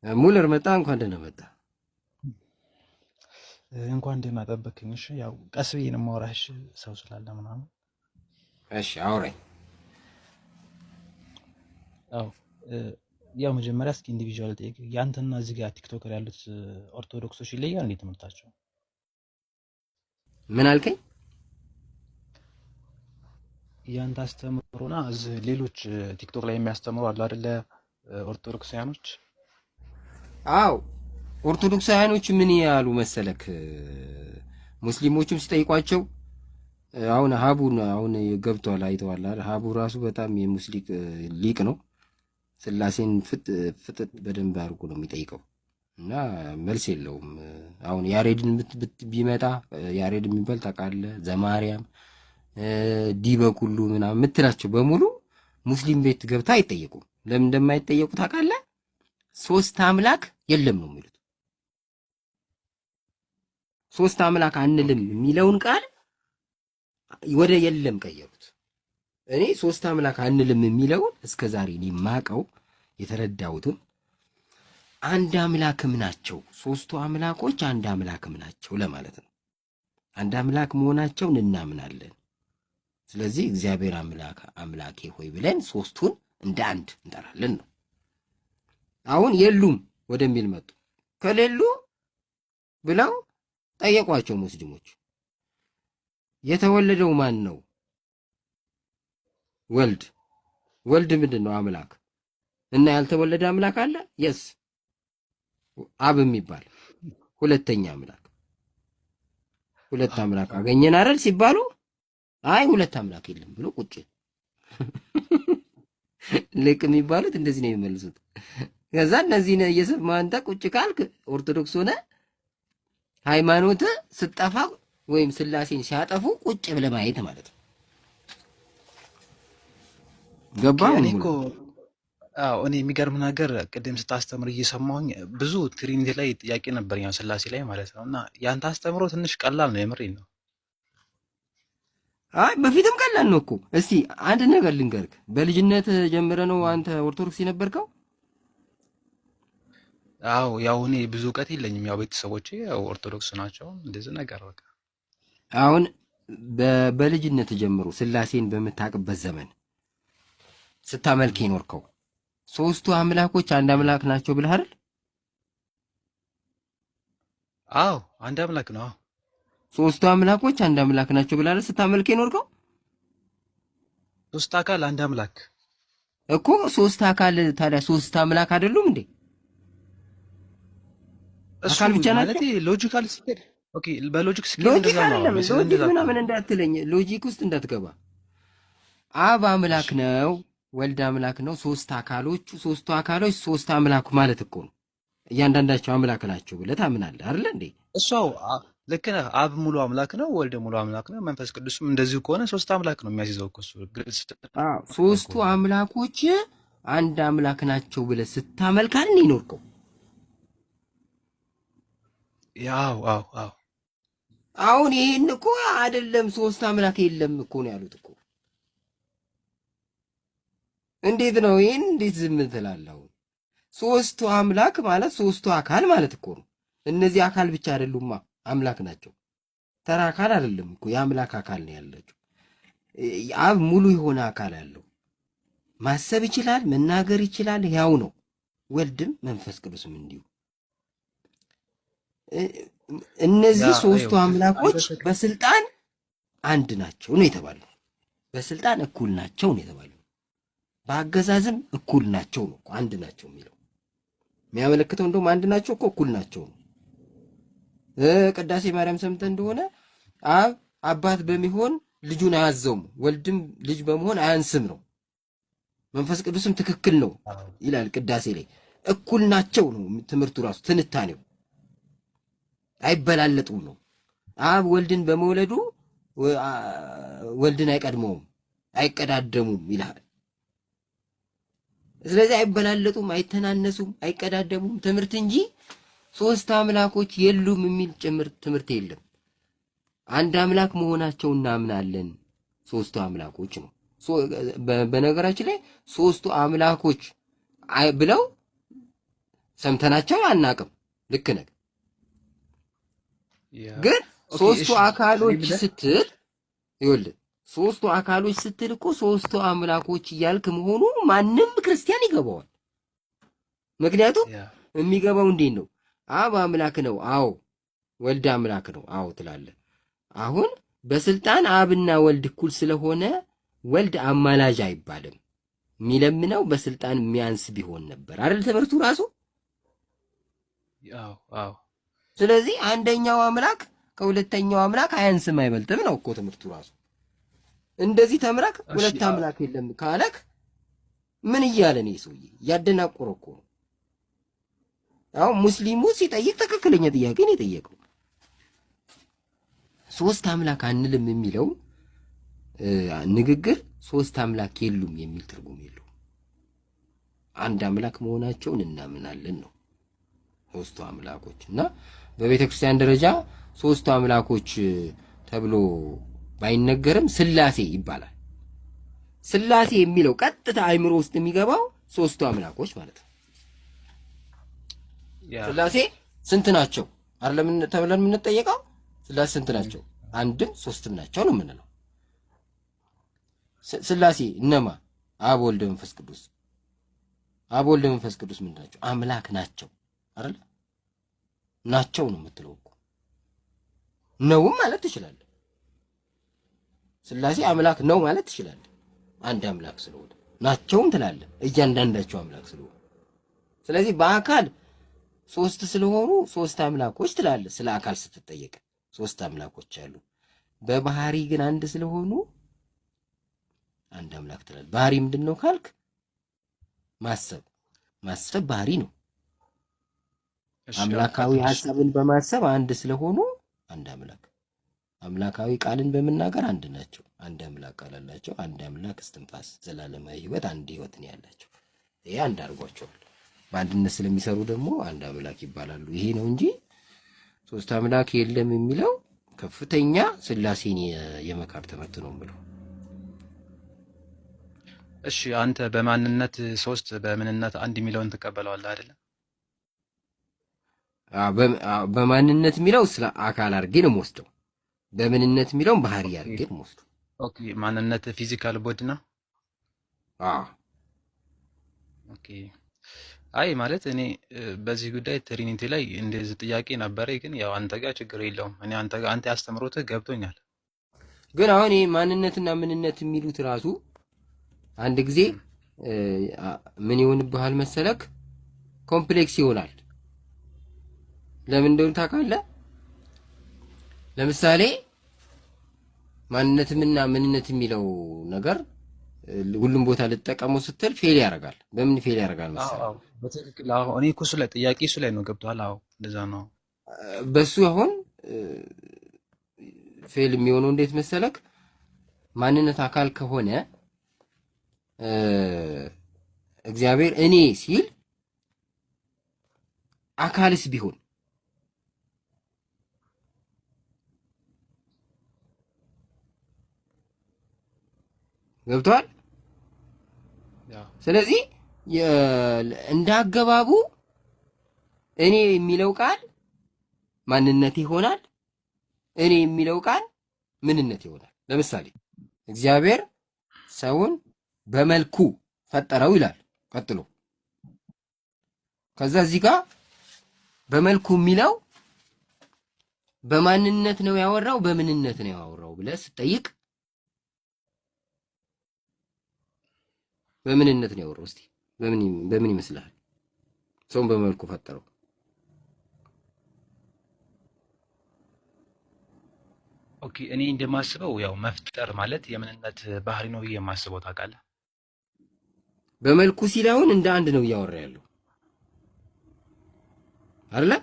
ሙለር መጣ። እንኳን ደህና መጣ። እንኳን ደህና ጠበቅኝ። እሺ ያው ቀስ ብዬ ነው የማወራሽ ሰው ስላለ ምናምን። እሺ አውራኝ። አዎ ያው መጀመሪያ እስኪ ኢንዲቪዥዋል ጠይቅ። ያንተና እዚህ ጋር ቲክቶከር ያሉት ኦርቶዶክሶች ይለያል እንዴ ትምህርታቸው? ምን አልከኝ? ያንተ አስተምሮና እዚህ ሌሎች ቲክቶክ ላይ የሚያስተምሩ አሉ አይደለ? ኦርቶዶክሳውያኖች። አዎ ኦርቶዶክሳውያኖች ምን ያሉ መሰለክ? ሙስሊሞችም ሲጠይቋቸው አሁን ሀቡን አሁን ገብቷል፣ አይተዋል አይደል? ሀቡ ራሱ በጣም የሙስሊክ ሊቅ ነው። ስላሴን ፍጥጥ በደንብ አድርጎ ነው የሚጠይቀው እና መልስ የለውም። አሁን ያሬድን ቢመጣ ያሬድ የሚባል ታውቃለህ? ዘማርያም ዲበኩሉ ምናምን የምትላቸው በሙሉ ሙስሊም ቤት ገብታ አይጠየቁም። ለምን እንደማይጠየቁ ታውቃለህ? ሶስት አምላክ የለም ነው የሚሉት። ሶስት አምላክ አንልም የሚለውን ቃል ወደ የለም ቀየሩት። እኔ ሶስት አምላክ አንልም የሚለውን እስከዛሬ እኔ የማውቀው የተረዳሁትም አንድ አምላክም ናቸው፣ ሶስቱ አምላኮች አንድ አምላክም ናቸው ለማለት ነው። አንድ አምላክ መሆናቸውን እናምናለን። ስለዚህ እግዚአብሔር አምላኬ ሆይ ብለን ሶስቱን እንደ አንድ እንጠራለን ነው። አሁን የሉም ወደሚል መጡ። ከሌሉ ብለው ጠየቋቸው ሙስሊሞች። የተወለደው ማን ነው? ወልድ። ወልድ ምንድን ነው? አምላክ። እና ያልተወለደ አምላክ አለ? የስ አብ የሚባል ሁለተኛ አምላክ። ሁለት አምላክ አገኘን አይደል ሲባሉ አይ ሁለት አምላክ የለም ብሎ ቁጭ። ልክ የሚባሉት እንደዚህ ነው የሚመልሱት። ከዛ እነዚህን እየሰማህ አንተ ቁጭ ካልክ ኦርቶዶክስ ሆነ ሃይማኖት ስጠፋ ወይም ስላሴን ሲያጠፉ ቁጭ ብለህ ማየት ማለት ነው። ገባህ? እኔ የሚገርም ነገር ቅድም ስታስተምር እየሰማሁኝ ብዙ ትሪኒቲ ላይ ጥያቄ ነበር፣ ያው ስላሴ ላይ ማለት ነው። እና ያንተ አስተምሮ ትንሽ ቀላል ነው፣ የምሬን ነው። አይ በፊትም ቀላል ነው እኮ። እስቲ አንድ ነገር ልንገርክ። በልጅነት ጀምረ ነው አንተ ኦርቶዶክስ የነበርከው? አዎ ያው እኔ ብዙ እውቀት የለኝም፣ ያው ቤተሰቦቼ ያው ኦርቶዶክስ ናቸው። እንደዚህ ነገር በቃ አሁን በልጅነት ጀምሮ ስላሴን በምታውቅበት ዘመን ስታመልክ የኖርከው ሶስቱ አምላኮች አንድ አምላክ ናቸው ብለህ አይደል? አዎ አንድ አምላክ ነው። ሶስቱ አምላኮች አንድ አምላክ ናቸው ብለህ አይደል ስታመልክ የኖርከው? ሶስት አካል አንድ አምላክ እኮ ሶስት አካል ታዲያ ሶስት አምላክ አይደሉም እንዴ? አካል ብቻ ናቸው ማለት ሎጂካል ሲሄድ ኦኬ፣ በሎጂክ ሲሄድ ሎጂክ አይደለም። ሎጂክ ምናምን እንዳትለኝ፣ ሎጂክ ውስጥ እንዳትገባ። አብ አምላክ ነው፣ ወልድ አምላክ ነው። ሶስት አካሎቹ ሶስቱ አካሎች ሶስት አምላክ ማለት እኮ ነው። እያንዳንዳቸው አምላክ ናቸው ብለህ ታምናለህ አይደል እንዴ? እሷው ልክ ነህ። አብ ሙሉ አምላክ ነው፣ ወልድ ሙሉ አምላክ ነው፣ መንፈስ ቅዱስም እንደዚሁ ከሆነ ሶስት አምላክ ነው የሚያስይዘው እኮ እሱ። ሶስቱ አምላኮች አንድ አምላክ ናቸው ብለህ ስታመልካል ነው ይኖርከው። ያው አዎ አሁን ይሄን እኮ አይደለም ሶስት አምላክ የለም እኮ ነው ያሉት እኮ። እንዴት ነው ይሄን እንዴት ዝም ትላለህ? ሶስቱ አምላክ ማለት ሶስቱ አካል ማለት እኮ ነው። እነዚህ አካል ብቻ አይደሉማ አምላክ ናቸው። ተራ አካል አይደለም እኮ የአምላክ አካል ነው ያላቸው። አብ ሙሉ የሆነ አካል አለው። ማሰብ ይችላል፣ መናገር ይችላል፣ ያው ነው። ወልድም መንፈስ ቅዱስም እንዲሁ። እነዚህ ሶስቱ አምላኮች በስልጣን አንድ ናቸው ነው የተባለው። በስልጣን እኩል ናቸው ነው የተባለው። በአገዛዝም እኩል ናቸው ነው፣ አንድ ናቸው የሚለው የሚያመለክተው። እንደውም አንድ ናቸው እኮ እኩል ናቸው ነው። ቅዳሴ ማርያም ሰምተህ እንደሆነ አብ አባት በሚሆን ልጁን አያዘውም፣ ወልድም ልጅ በመሆን አያንስም ነው። መንፈስ ቅዱስም ትክክል ነው ይላል ቅዳሴ ላይ። እኩል ናቸው ነው ትምህርቱ ራሱ ትንታኔው። አይበላለጡም ነው። አብ ወልድን በመውለዱ ወልድን አይቀድመውም፣ አይቀዳደሙም ይላል። ስለዚህ አይበላለጡም፣ አይተናነሱም፣ አይቀዳደሙም ትምህርት እንጂ ሶስት አምላኮች የሉም የሚል ጭምር ትምህርት የለም። አንድ አምላክ መሆናቸው እናምናለን። ሶስቱ አምላኮች ነው። በነገራችን ላይ ሶስቱ አምላኮች ብለው ሰምተናቸው አናቅም። ልክ ነህ። ግን ሶስቱ አካሎች ስትል ይኸውልህ ሶስቱ አካሎች ስትል እኮ ሶስቱ አምላኮች እያልክ መሆኑ ማንም ክርስቲያን ይገባዋል። ምክንያቱም የሚገባው እንዴት ነው? አብ አምላክ ነው፣ አዎ። ወልድ አምላክ ነው፣ አዎ ትላለህ። አሁን በስልጣን አብና ወልድ እኩል ስለሆነ ወልድ አማላጅ አይባልም። የሚለምነው በስልጣን የሚያንስ ቢሆን ነበር አይደል? ትምህርቱ ራሱ። አዎ። ስለዚህ አንደኛው አምላክ ከሁለተኛው አምላክ አያንስም አይበልጥም ነው እኮ ትምህርቱ ራሱ። እንደዚህ ተምረክ ሁለት አምላክ የለም ካለክ ምን እያለ ነው ሰውዬ? እያደናቆረ እኮ ነው። አሁን ሙስሊሙ ሲጠይቅ ትክክለኛ ጥያቄ ነው የጠየቀው። ሶስት አምላክ አንልም የሚለው ንግግር ሶስት አምላክ የሉም የሚል ትርጉም የለው። አንድ አምላክ መሆናቸውን እናምናለን ነው ሶስቱ አምላኮች። እና በቤተ ክርስቲያን ደረጃ ሶስቱ አምላኮች ተብሎ ባይነገርም ስላሴ ይባላል። ስላሴ የሚለው ቀጥታ አይምሮ ውስጥ የሚገባው ሶስቱ አምላኮች ማለት ነው። ስላሴ ስንት ናቸው አይደለም ተብለን የምንጠየቀው? ስላሴ ስንት ናቸው? አንድም ሶስትም ናቸው ነው የምንለው። ስላሴ እነማ? አብ ወልድ መንፈስ ቅዱስ። አብ ወልድ መንፈስ ቅዱስ ምንድን ናቸው? አምላክ ናቸው አይደል? ናቸው ነው የምትለው እኮ ነውም ማለት ትችላለህ። ስላሴ አምላክ ነው ማለት ትችላለህ። አንድ አምላክ ስለሆነ ናቸውም ትላለህ፣ እያንዳንዳቸው አምላክ ስለሆነ። ስለዚህ በአካል ሶስት ስለሆኑ ሶስት አምላኮች ትላለህ። ስለ አካል ስትጠየቅ ሶስት አምላኮች አሉ። በባህሪ ግን አንድ ስለሆኑ አንድ አምላክ ትላለህ። ባህሪ ምንድን ነው ካልክ ማሰብ ባህሪ ነው። አምላካዊ ሐሳብን በማሰብ አንድ ስለሆኑ አንድ አምላክ፣ አምላካዊ ቃልን በመናገር አንድ ናቸው። አንድ አምላክ ቃል አላቸው። አንድ አምላክ እስትንፋስ፣ ዘላለማዊ ሕይወት፣ አንድ ሕይወት ነው ያላቸው። ይሄ አንድ አድርጓቸዋል። በአንድነት ስለሚሰሩ ደግሞ አንድ አምላክ ይባላሉ። ይሄ ነው እንጂ ሶስት አምላክ የለም የሚለው ከፍተኛ ስላሴን የመካድ ትምህርት ነው ብለው። እሺ አንተ በማንነት ሶስት በምንነት አንድ የሚለውን ትቀበለዋለህ አይደለም? በማንነት የሚለው ስለ አካል አድርጌ ነው የምወስደው። በምንነት የሚለውን ባህሪ አድርጌ ነው የምወስደው። ኦኬ ማንነት ፊዚካል ቦዲ ነው። ኦኬ አይ ማለት እኔ በዚህ ጉዳይ ትሪኒቲ ላይ እንደዚህ ጥያቄ ነበረ፣ ግን ያው አንተ ጋር ችግር የለውም። እኔ አንተ ያስተምሮትህ ገብቶኛል። ግን አሁን ይሄ ማንነትና ምንነት የሚሉት ራሱ አንድ ጊዜ ምን ይሆንብሃል መሰለክ? ኮምፕሌክስ ይሆናል። ለምን እንደሆነ ታውቃለህ? ለምሳሌ ማንነትና ምንነት የሚለው ነገር ሁሉም ቦታ ልጠቀመው ስትል ፌል ያደርጋል። በምን ፌል ያደርጋል መሰለህ? አዎ በትክክል። አዎ እኔ እኮ ስለ ጥያቄ እሱ ላይ ነው ገብቷል። አዎ እንደዛ ነው። በሱ አሁን ፌል የሚሆነው እንዴት መሰለክ? ማንነት አካል ከሆነ እግዚአብሔር እኔ ሲል አካልስ ቢሆን ገብቷል። ስለዚህ እንዳገባቡ እኔ የሚለው ቃል ማንነት ይሆናል፣ እኔ የሚለው ቃል ምንነት ይሆናል። ለምሳሌ እግዚአብሔር ሰውን በመልኩ ፈጠረው ይላል ቀጥሎ። ከዛ እዚህ ጋር በመልኩ የሚለው በማንነት ነው ያወራው በምንነት ነው ያወራው ብለህ ስትጠይቅ በምንነት ነው ያወራው? እስቲ በምን ይመስልሃል? ሰውን በመልኩ ፈጠረው። ኦኬ እኔ እንደማስበው ያው መፍጠር ማለት የምንነት ባህሪ ነው ብዬ የማስበው ታውቃለህ። በመልኩ ሲላውን እንደ አንድ ነው እያወራ ያለው አይደለ?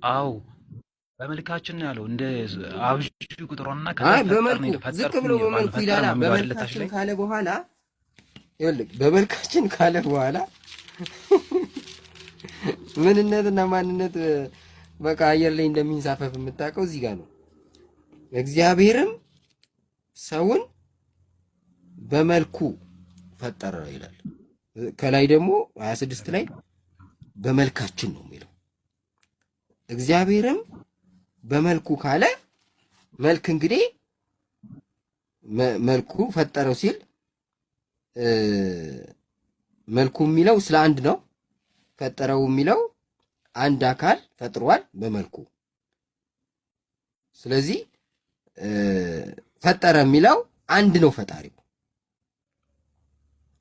አው በመልካችን ነው ያለው እንደ አብጁ ቁጥሩና አይ በመልኩ ዝቅ ብሎ በመልኩ ይላል። በመልካችን ካለ በኋላ ይኸውልህ በመልካችን ካለ በኋላ ምንነትና ማንነት በቃ አየር ላይ እንደሚንሳፈፍ የምታውቀው እዚህ ጋር ነው። እግዚአብሔርም ሰውን በመልኩ ፈጠረ ይላል። ከላይ ደግሞ 26 ላይ በመልካችን ነው የሚለው። እግዚአብሔርም በመልኩ ካለ መልክ እንግዲህ መልኩ ፈጠረው ሲል መልኩ የሚለው ስለ አንድ ነው። ፈጠረው የሚለው አንድ አካል ፈጥሯል በመልኩ። ስለዚህ ፈጠረ የሚለው አንድ ነው ፈጣሪው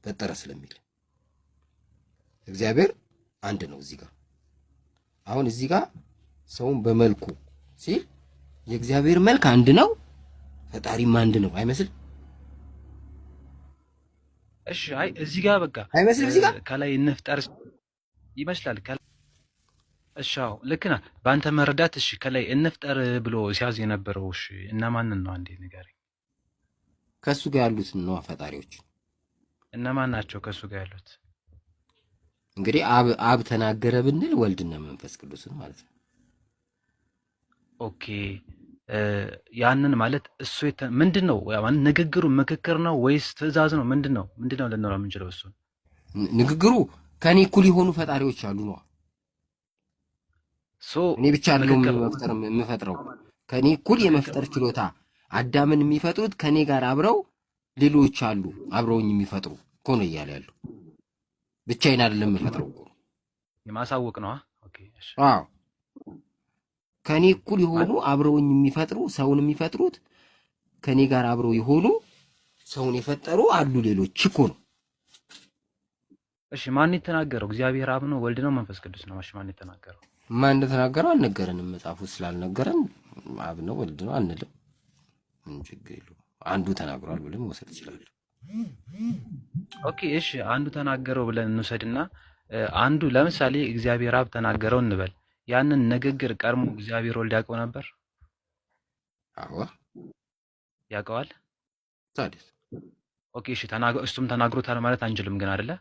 ፈጠረ ስለሚል እግዚአብሔር አንድ ነው። እዚህ ጋር አሁን እዚህ ጋር ሰውን በመልኩ ሲል የእግዚአብሔር መልክ አንድ ነው፣ ፈጣሪም አንድ ነው አይመስል? እሺ አይ እዚህ ጋር በቃ አይመስልም? እዚህ ጋር ከላይ እንፍጠር ይመስላል። እሺ አዎ ልክ ነህ በአንተ መረዳት። እሺ ከላይ እንፍጠር ብሎ ሲያዝ የነበረው እሺ እነማንን ነው አንዴ ንገረኝ። ከሱ ጋር ያሉት ነው ፈጣሪዎች። እነማን ናቸው ከሱ ጋር ያሉት? እንግዲህ አብ ተናገረ ብንል ወልድና መንፈስ ቅዱስን ማለት ነው። ኦኬ ያንን ማለት እሱ ምንድን ነው ንግግሩ? ምክክር ነው ወይስ ትእዛዝ ነው? ምንድን ነው ልንለው የምንችለው? እሱ ንግግሩ ከኔ እኩል የሆኑ ፈጣሪዎች አሉ ነው። እኔ ብቻ አይደለም የምፈጥረው፣ ከኔ እኩል የመፍጠር ችሎታ አዳምን የሚፈጥሩት ከኔ ጋር አብረው ሌሎች አሉ አብረውኝ የሚፈጥሩ እኮ ነው እያለ ያለው። ብቻዬን አይደለም የምፈጥረው እኮ የማሳወቅ ነው። ኦኬ እሺ አዎ ከኔ እኩል የሆኑ አብረውኝ የሚፈጥሩ ሰውን የሚፈጥሩት ከኔ ጋር አብረው የሆኑ ሰውን የፈጠሩ አሉ ሌሎች እኮ ነው። እሺ ማን የተናገረው? እግዚአብሔር አብ ነው ወልድ ነው መንፈስ ቅዱስ ነው? እሺ ማን የተናገረው? ማን እንደተናገረው አልነገረንም መጽሐፉ ስላልነገረን አብ ነው ወልድ ነው አንልም። ምን ችግር የለውም። አንዱ ተናግሯል ብለን መውሰድ ይችላል። ኦኬ እሺ አንዱ ተናገረው ብለን እንውሰድና አንዱ ለምሳሌ እግዚአብሔር አብ ተናገረው እንበል። ያንን ንግግር ቀድሞ እግዚአብሔር ወልድ ያውቀው ነበር? አዎ ያውቀዋል። ታዲያ ኦኬ እሺ እሱም ተናግሮታል ማለት አንችልም ግን አይደለ?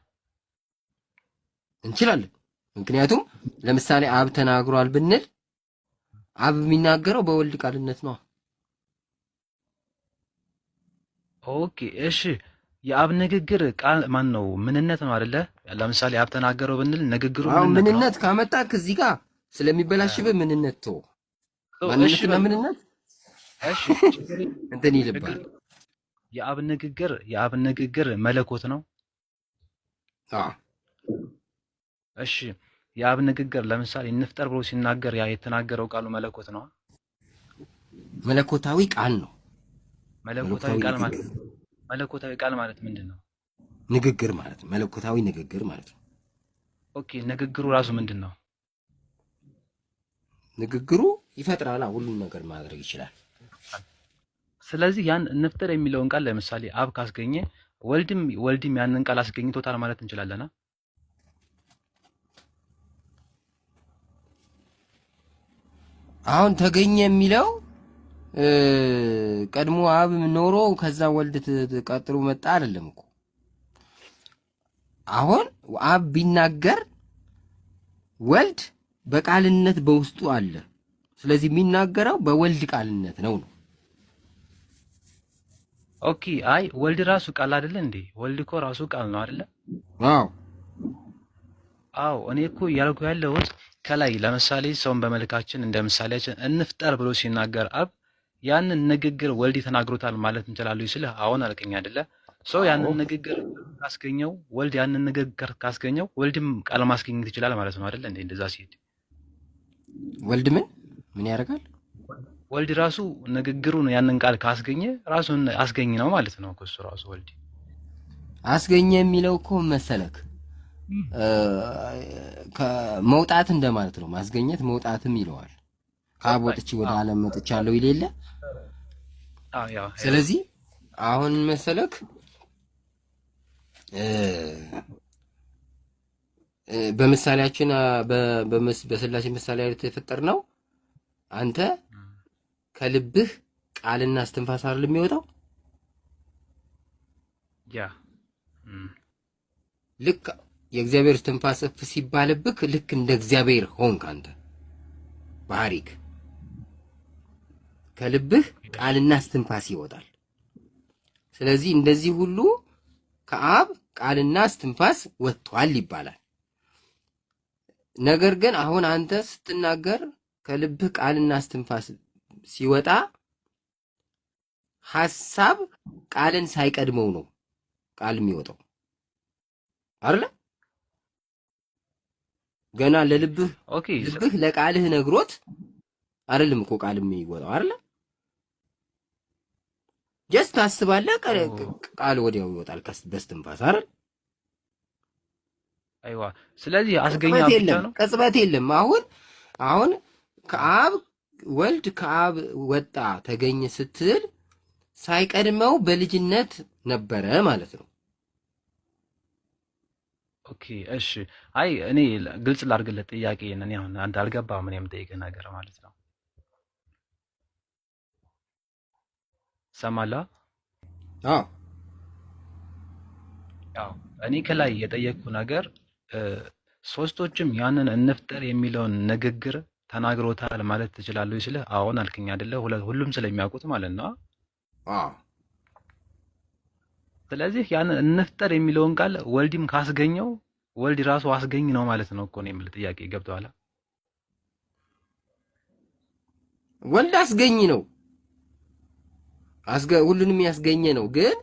እንችላለን። ምክንያቱም ለምሳሌ አብ ተናግሯል ብንል አብ የሚናገረው በወልድ ቃልነት ነው። ኦኬ እሺ የአብ ንግግር ቃል ማን ነው? ምንነት ነው አይደለ? ለምሳሌ አብ ተናገረው ብንል ንግግሩ ምንነት ካመጣ ከዚህ ጋር ስለሚበላሽብህ ምንነት ተው። ማንነትና ምንነት እሺ እንትን ይልባል። የአብ ንግግር መለኮት ነው። አዎ እሺ የአብ ንግግር ለምሳሌ እንፍጠር ብሎ ሲናገር ያ የተናገረው ቃሉ መለኮት ነው። መለኮታዊ ቃል ነው። መለኮታዊ ቃል ማለት ምንድን ነው? ንግግር ማለት ነው። መለኮታዊ ንግግር ማለት ነው። ኦኬ ንግግሩ ራሱ ምንድን ነው? ንግግሩ ይፈጥራል፣ ሁሉን ነገር ማድረግ ይችላል። ስለዚህ ያን እንፍጠር የሚለውን ቃል ለምሳሌ አብ ካስገኘ ወልድም ያንን ቃል አስገኝቶታል ማለት እንችላለን። አሁን ተገኘ የሚለው ቀድሞ አብ ኖሮ ከዛ ወልድ ቀጥሎ መጣ አይደለም እኮ። አሁን አብ ቢናገር ወልድ በቃልነት በውስጡ አለ። ስለዚህ የሚናገረው በወልድ ቃልነት ነው። ኦኬ አይ ወልድ ራሱ ቃል አይደለ እንዴ? ወልድ እኮ ራሱ ቃል ነው አይደለ? አዎ እኔ እኮ እያልኩ ያለሁት ከላይ ለምሳሌ ሰውን በመልካችን እንደ ምሳሌያችን እንፍጠር ብሎ ሲናገር አብ ያንን ንግግር ወልድ ተናግሮታል ማለት እንችላለን ሲል አሁን አልከኝ አይደለ? ሰው ያንን ንግግር ካስገኘው ወልድ ያንን ንግግር ካስገኘው ወልድም ቃል ማስገኘት ይችላል ማለት ነው አይደለ እንዴ? እንደዛ ሲሄድ ወልድ ምን ያደርጋል? ወልድ ራሱ ንግግሩን ያንን ቃል ካስገኘ ራሱን አስገኝ ነው ማለት ነው። እሱ ራሱ ወልድ አስገኘ የሚለው እኮ መሰለክ ከመውጣት እንደማለት ነው። ማስገኘት መውጣትም ይለዋል። ከአብ ወጥቼ ወደ ዓለም መጥቻለሁ ይሌለ። ስለዚህ አሁን መሰለክ በምሳሌያችን በስላሴ ምሳሌ የተፈጠር ነው። አንተ ከልብህ ቃልና እስትንፋስ አይደል የሚወጣው? ልክ የእግዚአብሔር እስትንፋስ እፍ ሲባልብህ ልክ እንደ እግዚአብሔር ሆንክ አንተ ባህሪክ። ከልብህ ቃልና እስትንፋስ ይወጣል። ስለዚህ እንደዚህ ሁሉ ከአብ ቃልና እስትንፋስ ወጥቷል ይባላል። ነገር ግን አሁን አንተ ስትናገር ከልብህ ቃልና እስትንፋስ ሲወጣ ሐሳብ ቃልን ሳይቀድመው ነው ቃል የሚወጣው አይደል? ገና ለልብህ ልብህ ለቃልህ ነግሮት አይደለም እኮ ቃል የሚወጣው አይደል? ጀስት ታስባለህ፣ ቃል ወዲያው ይወጣል በስትንፋስ አይደል? አይዋ ስለዚህ አስገኛ ብቻ ነው፣ ቅጽበት የለም። አሁን ከአብ ወልድ ከአብ ወጣ ተገኘ ስትል ሳይቀድመው በልጅነት ነበረ ማለት ነው። ኦኬ እሺ። አይ እኔ ግልጽ ላድርግልህ ጥያቄ እኔ አሁን አንተ አልገባህም ምን የምጠይቅህ ነገር ማለት ነው። ሰማላ? አዎ ያው እኔ ከላይ የጠየቅኩ ነገር ሶስቶችም ያንን እንፍጠር የሚለውን ንግግር ተናግሮታል ማለት ትችላለህ ስልህ አሁን አልክኝ አይደለ? ሁሉም ስለሚያውቁት ማለት ነው። አዎ ስለዚህ ያንን እንፍጠር የሚለውን ቃል ወልድም ካስገኘው ወልድ ራሱ አስገኝ ነው ማለት ነው እኮ ነው የምልህ። ጥያቄ ገብቶሃል? ወልድ አስገኝ ነው፣ ሁሉንም ያስገኘ ነው። ግን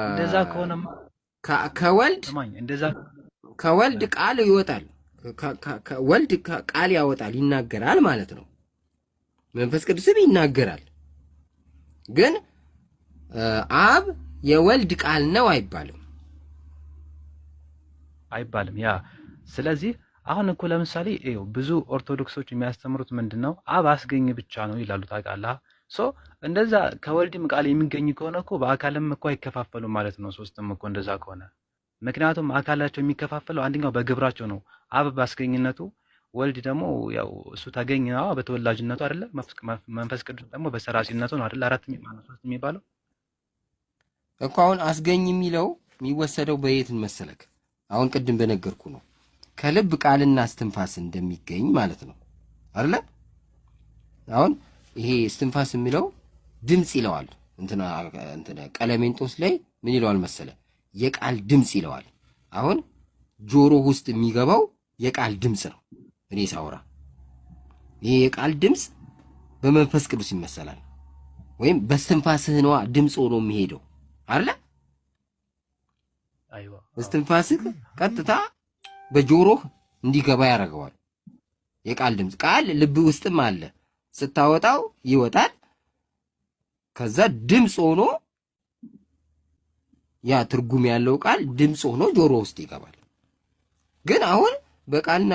እንደዛ ከሆነማ ከወልድ ቃል ይወጣል፣ ወልድ ቃል ያወጣል፣ ይናገራል ማለት ነው። መንፈስ ቅዱስም ይናገራል። ግን አብ የወልድ ቃል ነው አይባልም። ያ ስለዚህ አሁን እኮ ለምሳሌ ብዙ ኦርቶዶክሶች የሚያስተምሩት ምንድነው አብ አስገኝ ብቻ ነው ይላሉ። ታውቃለህ? እንደዛ ከወልድም ቃል የሚገኝ ከሆነ እኮ በአካልም እኮ አይከፋፈሉም ማለት ነው። ሶስትም እኮ እንደዛ ከሆነ ምክንያቱም አካላቸው የሚከፋፈለው አንደኛው በግብራቸው ነው። አብ በአስገኝነቱ፣ ወልድ ደግሞ ያው እሱ ተገኝ ነው በተወላጅነቱ አይደለ? መንፈስ ቅዱስ ደግሞ በሰራጺነቱ ነው አይደለ? አራት ሶስት የሚባለው እኮ አሁን አስገኝ የሚለው የሚወሰደው በየትን መሰለክ? አሁን ቅድም በነገርኩ ነው። ከልብ ቃልና እስትንፋስ እንደሚገኝ ማለት ነው አይደለ? አሁን ይሄ እስትንፋስ የሚለው ድምጽ ይለዋል። እንትና ቀለሜንጦስ ላይ ምን ይለዋል መሰለ? የቃል ድምጽ ይለዋል። አሁን ጆሮ ውስጥ የሚገባው የቃል ድምጽ ነው። እኔ ሳወራ ይሄ የቃል ድምጽ በመንፈስ ቅዱስ ይመሰላል፣ ወይም በእስትንፋስህ ነዋ ድምጽ ሆኖ የሚሄደው አይደለ? አይዋ እስትንፋስህ ቀጥታ በጆሮህ እንዲገባ ያደርገዋል። የቃል ድምጽ ቃል ልብ ውስጥም አለ፣ ስታወጣው ይወጣል። ከዛ ድምጽ ሆኖ ያ ትርጉም ያለው ቃል ድምጽ ሆኖ ጆሮ ውስጥ ይገባል። ግን አሁን በቃልና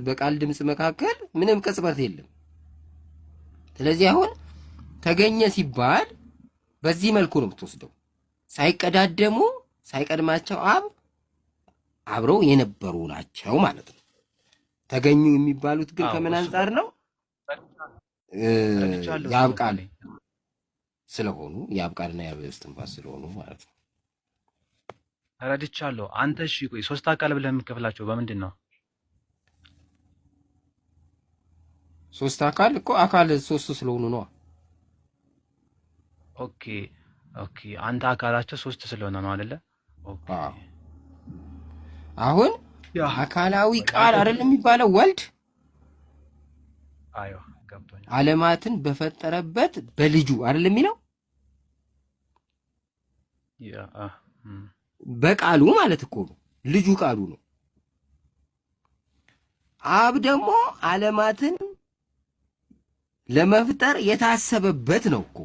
በቃል ድምጽ መካከል ምንም ቅጽበት የለም። ስለዚህ አሁን ተገኘ ሲባል በዚህ መልኩ ነው የምትወስደው። ሳይቀዳደሙ ሳይቀድማቸው አብረው የነበሩ ናቸው ማለት ነው። ተገኙ የሚባሉት ግን ከምን አንጻር ነው? የአብ ቃል ስለሆኑ፣ የአብ ቃልና የአብ እስትንፋስ ስለሆኑ ማለት ነው። ተረድቻለሁ። አንተ እሺ ቆይ ሶስት አካል ብለህ የምትከፍላቸው በምንድን ነው? ሶስት አካል እኮ አካል ሶስቱ ስለሆኑ ነው። ኦኬ አንተ አካላቸው ሶስት ስለሆነ ነው አይደለ? ኦኬ አሁን አካላዊ ቃል አይደለም የሚባለው ወልድ አዮ ገብቶኛል። ዓለማትን በፈጠረበት በልጁ አይደለም የሚለው በቃሉ ማለት እኮ ነው። ልጁ ቃሉ ነው። አብ ደግሞ ዓለማትን ለመፍጠር የታሰበበት ነው እኮ።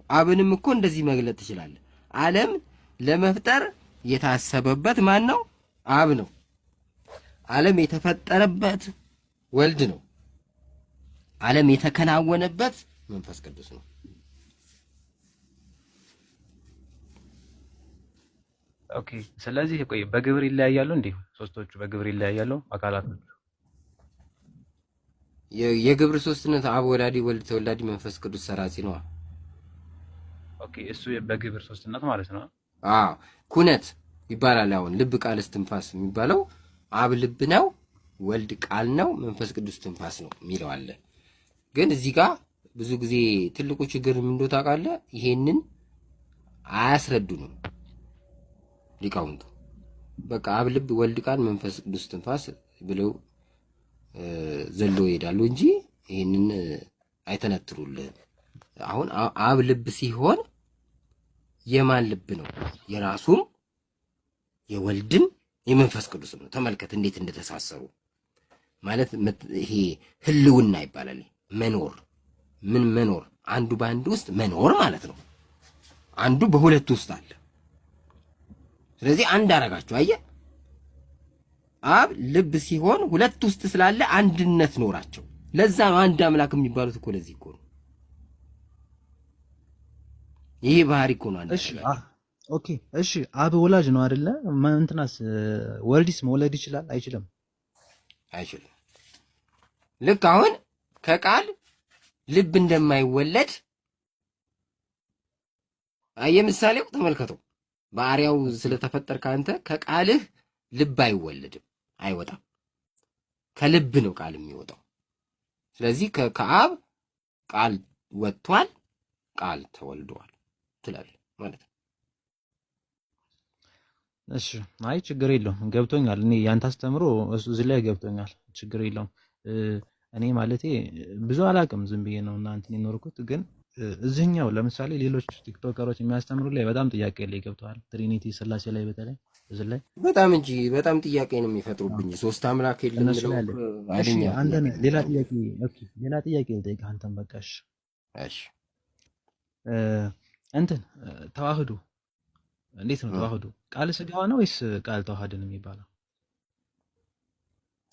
አብንም እኮ እንደዚህ መግለጥ ትችላለህ። ዓለም ለመፍጠር የታሰበበት ማን ነው? አብ ነው። ዓለም የተፈጠረበት ወልድ ነው። ዓለም የተከናወነበት መንፈስ ቅዱስ ነው። ኦኬ ስለዚህ ቆይ በግብር ይለያያሉ እንዴ? ሶስቶቹ በግብር ይለያያሉ አካላቶቹ? የግብር ሶስትነት አብ ወላዲ፣ ወልድ ተወላዲ፣ መንፈስ ቅዱስ ሰራጺ ነው። ኦኬ እሱ በግብር ሶስትነት ማለት ነው። ኩነት ይባላል። አሁን ልብ ቃል እስትንፋስ የሚባለው አብ ልብ ነው፣ ወልድ ቃል ነው፣ መንፈስ ቅዱስ እስትንፋስ ነው የሚለው አለ። ግን እዚህ ጋር ብዙ ጊዜ ትልቁ ችግር ምን እንደሆነ ታውቃለህ? ይሄንን አያስረዱንም። ሊቃውንቱ። በቃ አብ ልብ፣ ወልድ ቃል፣ መንፈስ ቅዱስ ትንፋስ ብለው ዘሎ ይሄዳሉ እንጂ ይህንን አይተነትሩልህም። አሁን አብ ልብ ሲሆን የማን ልብ ነው? የራሱም የወልድም የመንፈስ ቅዱስ ነው። ተመልከት እንዴት እንደተሳሰሩ ማለት ይሄ ህልውና ይባላል። መኖር ምን መኖር? አንዱ በአንዱ ውስጥ መኖር ማለት ነው። አንዱ በሁለቱ ውስጥ አለ። ስለዚህ አንድ አረጋቸው። አየህ፣ አብ ልብ ሲሆን ሁለት ውስጥ ስላለ አንድነት ኖራቸው። ለዛ ነው አንድ አምላክ የሚባሉት እኮ ለዚህ እኮ ነው። ይሄ ባህሪ እኮ ነው። እሺ ኦኬ፣ እሺ አብ ወላጅ ነው አይደለ? እንትናስ ወልድስ መውለድ ይችላል አይችልም? አይችልም። ልክ አሁን ከቃል ልብ እንደማይወለድ ምሳሌው ተመልከተው። በአርያው ስለተፈጠርክ አንተ ከቃልህ ልብ አይወለድም፣ አይወጣም። ከልብ ነው ቃል የሚወጣው። ስለዚህ ከአብ ቃል ወጥቷል፣ ቃል ተወልዷል ትላለህ ማለት ነው። እሺ አይ ችግር የለውም ገብቶኛል። እኔ ያንተ አስተምሮ እዚህ ላይ ገብቶኛል። ችግር የለውም። እኔ ማለቴ ብዙ አላውቅም፣ ዝም ብዬ ነው እና እንትን የኖርኩት። ግን እዚህኛው ለምሳሌ ሌሎች ቲክቶከሮች የሚያስተምሩ ላይ በጣም ጥያቄ ላይ ገብተዋል። ትሪኒቲ ስላሴ ላይ በተለይ እዚህ ላይ በጣም እንጂ በጣም ጥያቄ ነው የሚፈጥሩብኝ። ሶስት አምላክ የለም ብለው አይደኛ። አንተ ሌላ ጥያቄ ልጠይቅህ አንተም። በቃ እሺ እንትን ተዋህዶ እንዴት ነው? ተዋህዶ ቃል ስጋ ሆነ ወይስ ቃል ተዋህደን የሚባለው?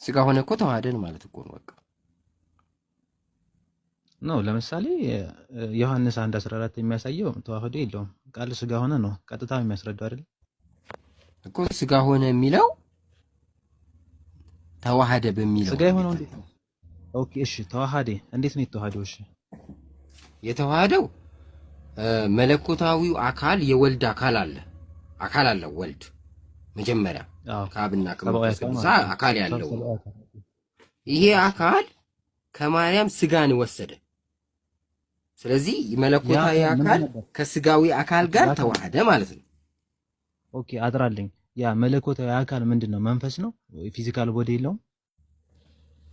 ስጋ ሆነ እኮ ተዋህደን ማለት እኮ ነው። በቃ ነው። ለምሳሌ ዮሐንስ 1:14 የሚያሳየው ተዋህዶ የለውም፣ ቃል ስጋ ሆነ ነው ቀጥታ የሚያስረዳው አይደል እኮ። ስጋ ሆነ የሚለው ተዋህደ በሚለው ስጋ የሆነው እንዴት ነው? ኦኬ እሺ፣ ተዋህደ እንዴት ነው የተዋህደው? እሺ የተዋህደው መለኮታዊው አካል የወልድ አካል አለው ወልድ መጀመሪያ ከአብና ከመንፈስ ቅዱስ አካል ያለው ይሄ አካል ከማርያም ስጋን ወሰደ። ስለዚህ መለኮታዊ አካል ከስጋዊ አካል ጋር ተዋህደ ማለት ነው። ኦኬ አጥራልኝ። ያ መለኮታዊ አካል ምንድነው? መንፈስ ነው? ፊዚካል ቦዲ የለውም?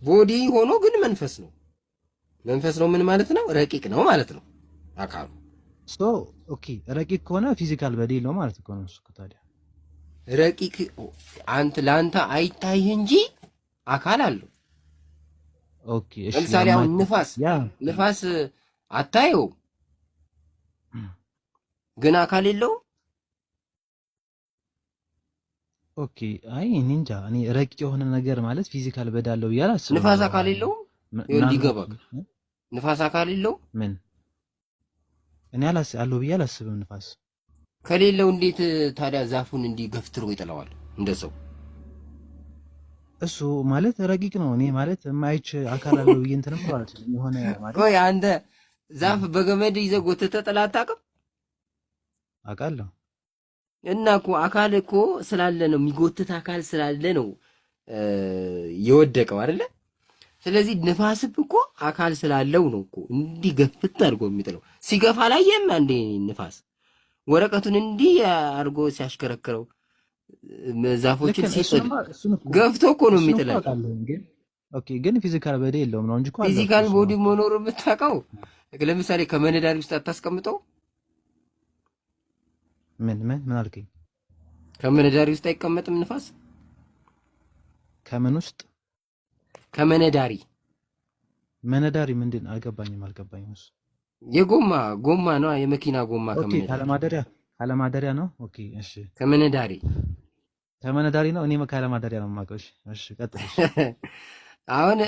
ቦዲ ሆኖ ግን መንፈስ ነው። መንፈስ ነው ምን ማለት ነው? ረቂቅ ነው ማለት ነው አካሉ። ኦኬ ረቂቅ ከሆነ ፊዚካል ቦዲ የለውም ማለት እኮ ነው። እሱ ታዲያ ረቂቅ ለአንተ አይታይህ እንጂ አካል አለው። ኦኬ እሺ፣ ለምሳሌ አሁን ንፋስ አታየው ግን አካል የለውም። ኦኬ አይ እኔ እንጃ። እኔ ረቂቅ የሆነ ነገር ማለት ፊዚካል በዳለው ይላል። ንፋስ አካል የለውም። እንዲገባክ ንፋስ አካል የለውም። ምን እኔ አለው ብዬ አላስብም። ንፋስ ከሌለው እንዴት ታዲያ ዛፉን እንዲህ ገፍትሮ ይጥለዋል እንደ ሰው? እሱ ማለት ረቂቅ ነው። እኔ ማለት የማይች አካል አለው ብዬ እንትን ማለት ነው የሆነ ማለት ቆይ አንተ ዛፍ በገመድ ይዘህ ጎትተህ ጥለህ አታውቅም? አውቃለሁ። እና እኮ አካል እኮ ስላለ ነው የሚጎትት አካል ስላለ ነው የወደቀው አይደለ? ስለዚህ ንፋስም እኮ አካል ስላለው ነው እኮ እንዲህ ገፍት አድርጎ የሚጥለው። ሲገፋ ላየም አንዴ ንፋስ ወረቀቱን እንዲህ አድርጎ ሲያሽከረክረው ዛፎችን ሲጥል ገፍቶ እኮ ነው የሚጥለው። ኦኬ ግን ፊዚካል ቦዲ የለውም ነው እንጂ እኮ ፊዚካል ቦዲ መኖር የምታውቀው ለምሳሌ ከመነዳሪ ውስጥ አታስቀምጠው? ምን አልከኝ? ከመነዳሪ ውስጥ አይቀመጥም ንፋስ? ከምን ውስጥ? ከመነዳሪ ምንድን አልገባኝም። እሱ ጎማ ነው፣ የመኪና ጎማ። ካለማደሪያ ነው። ኦኬ እሺ፣ ከመነዳሪ ነው። እኔ ካለማደሪያ ነው የማውቀው። እሺ ቀጥል። አሁን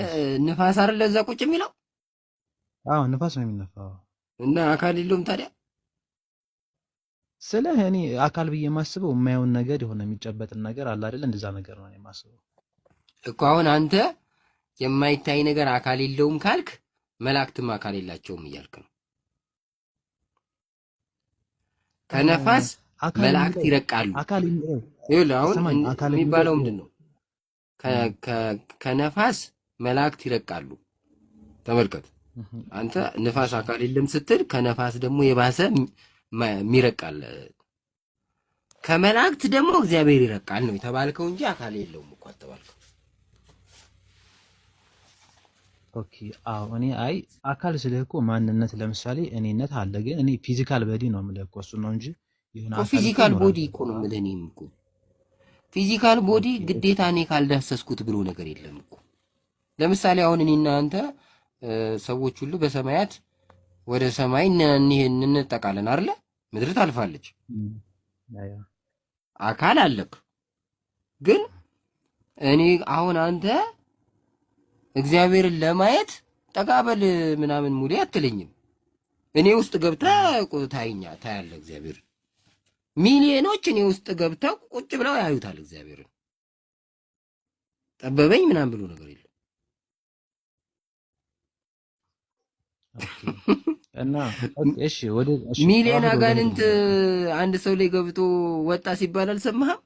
ንፋስ አይደል እዛ ቁጭ የሚለው? አዎ ንፋስ ነው የሚነፋው። እና አካል የለውም ታዲያ? እኔ አካል ብዬ የማስበው የማየውን ነገር የሆነ የሚጨበጥን ነገር አለ አይደል? እንደዛ ነገር ነው የማስበው እኮ። አሁን አንተ የማይታይ ነገር አካል የለውም ካልክ መላእክትም አካል የላቸውም እያልክ ነው። ከነፋስ መላእክት ይረቃሉ። ይኸውልህ አሁን የሚባለው ምንድን ነው? ከነፋስ መላእክት ይረቃሉ። ተመልከት አንተ ንፋስ አካል የለም ስትል ከነፋስ ደግሞ የባሰ የሚረቃል። ከመላእክት ደግሞ እግዚአብሔር ይረቃል ነው የተባልከው እንጂ አካል የለውም እኮ አልተባልከው። ኦኬ አዎ እኔ አይ አካል ስልህ እኮ ማንነት ለምሳሌ እኔነት አለ፣ ግን እኔ ፊዚካል ቦዲ ነው የምልህ እኮ እሱን ነው እንጂ የሆነ አካል ፊዚካል ቦዲ እኮ ነው የምልህ። እኔም እኮ ፊዚካል ቦዲ ግዴታ እኔ ካልዳሰስኩት ብሎ ነገር የለም እኮ። ለምሳሌ አሁን እኔና አንተ ሰዎች ሁሉ በሰማያት ወደ ሰማይ እንጠቃለን አይደለ? ምድር ታልፋለች፣ አካል አለክ። ግን እኔ አሁን አንተ እግዚአብሔርን ለማየት ጠጋበል ምናምን ሙሌ አትለኝም። እኔ ውስጥ ገብተህ ታያለህ እግዚአብሔርን። ሚሊዮኖች እኔ ውስጥ ገብተው ቁጭ ብለው ያዩታል እግዚአብሔርን። ጠበበኝ ምናምን ብሎ ነገር የለም። እና እሺ ወደ ሚሊዮን አጋንንት አንድ ሰው ላይ ገብቶ ወጣ ሲባል አልሰማህም?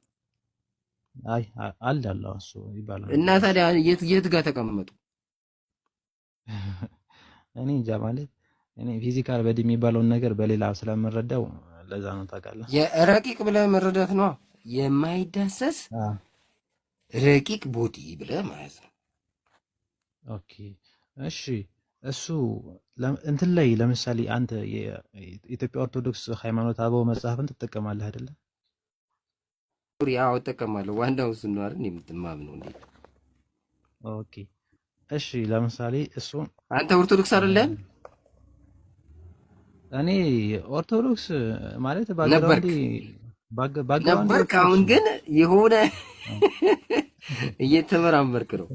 አይ አለ እሱ ይባላል። እና ታዲያ የት ጋር ተቀመጡ? እኔ እንጃ ማለት እኔ ፊዚካል ቦዲ የሚባለውን ነገር በሌላ ስለምረዳው ለዛ ነው ታውቃለህ። የረቂቅ ብለህ መረዳት ነው የማይዳሰስ ረቂቅ ቦዲ ብለህ ማለት ነው። ኦኬ እሺ እሱ እንትን ላይ ለምሳሌ አንተ የኢትዮጵያ ኦርቶዶክስ ሃይማኖት አበው መጽሐፍን ትጠቀማለህ አይደለ? ያው እጠቀማለሁ። ዋናው እሱ ነው አይደል የምትማምነው እንዴ? ኦኬ እሺ ለምሳሌ እሱ አንተ ኦርቶዶክስ አይደለም? እኔ ኦርቶዶክስ ማለት ነበርክ። አሁን ግን የሆነ እየተመራመርክ ነው።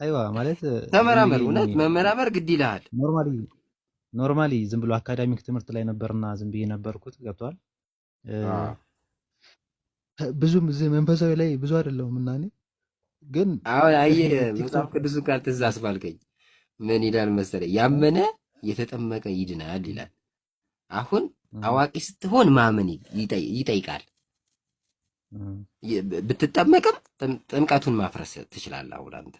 አይዋ ማለት ተመራመር። እውነት መመራመር ግድ ይልሃል። ኖርማሊ ዝም ብሎ አካዳሚክ ትምህርት ላይ ነበርና ዝም ብዬ ነበርኩት። ገብቷል። ብዙም እዚህ መንፈሳዊ ላይ ብዙ አይደለሁም እና እኔ ግን አሁን አየህ መጽሐፍ ቅዱስ ቃል ትዝ አስባልከኝ። ምን ይላል መሰለኝ? ያመነ የተጠመቀ ይድናል ይላል። አሁን አዋቂ ስትሆን ማመን ይጠይቃል። ብትጠመቅም ጥምቀቱን ማፍረስ ትችላለህ። አሁን አንተ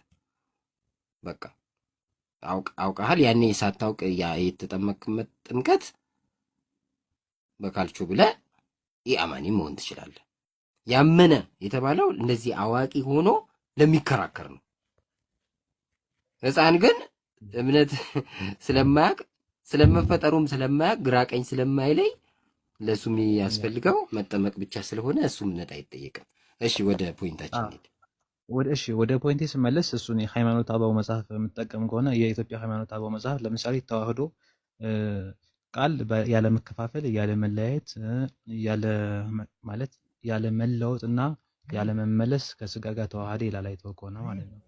በቃ አውቀሃል። ያኔ ሳታውቅ የተጠመቅበት ጥምቀት በካልቾ ብለህ ኢአማኒ መሆን ትችላለህ። ያመነ የተባለው እንደዚህ አዋቂ ሆኖ ለሚከራከር ነው። ሕፃን ግን እምነት ስለማያውቅ ስለመፈጠሩም ስለማያውቅ ግራ ቀኝ ስለማይለይ ለሱ የሚያስፈልገው መጠመቅ ብቻ ስለሆነ እሱ እምነት አይጠየቅም። እሺ ወደ ፖይንታችን እንሂድ። ወደ ፖይንቴ ስመለስ እሱን የሃይማኖት አበው መጽሐፍ የምትጠቀም ከሆነ የኢትዮጵያ ሃይማኖት አበው መጽሐፍ ለምሳሌ ተዋህዶ ቃል ያለ መከፋፈል፣ ያለ መለያየት፣ ያለ መለወጥ እና ያለ መመለስ ከስጋ ጋር ተዋህደ ይላል። አይተው ከሆነ ማለት ነው።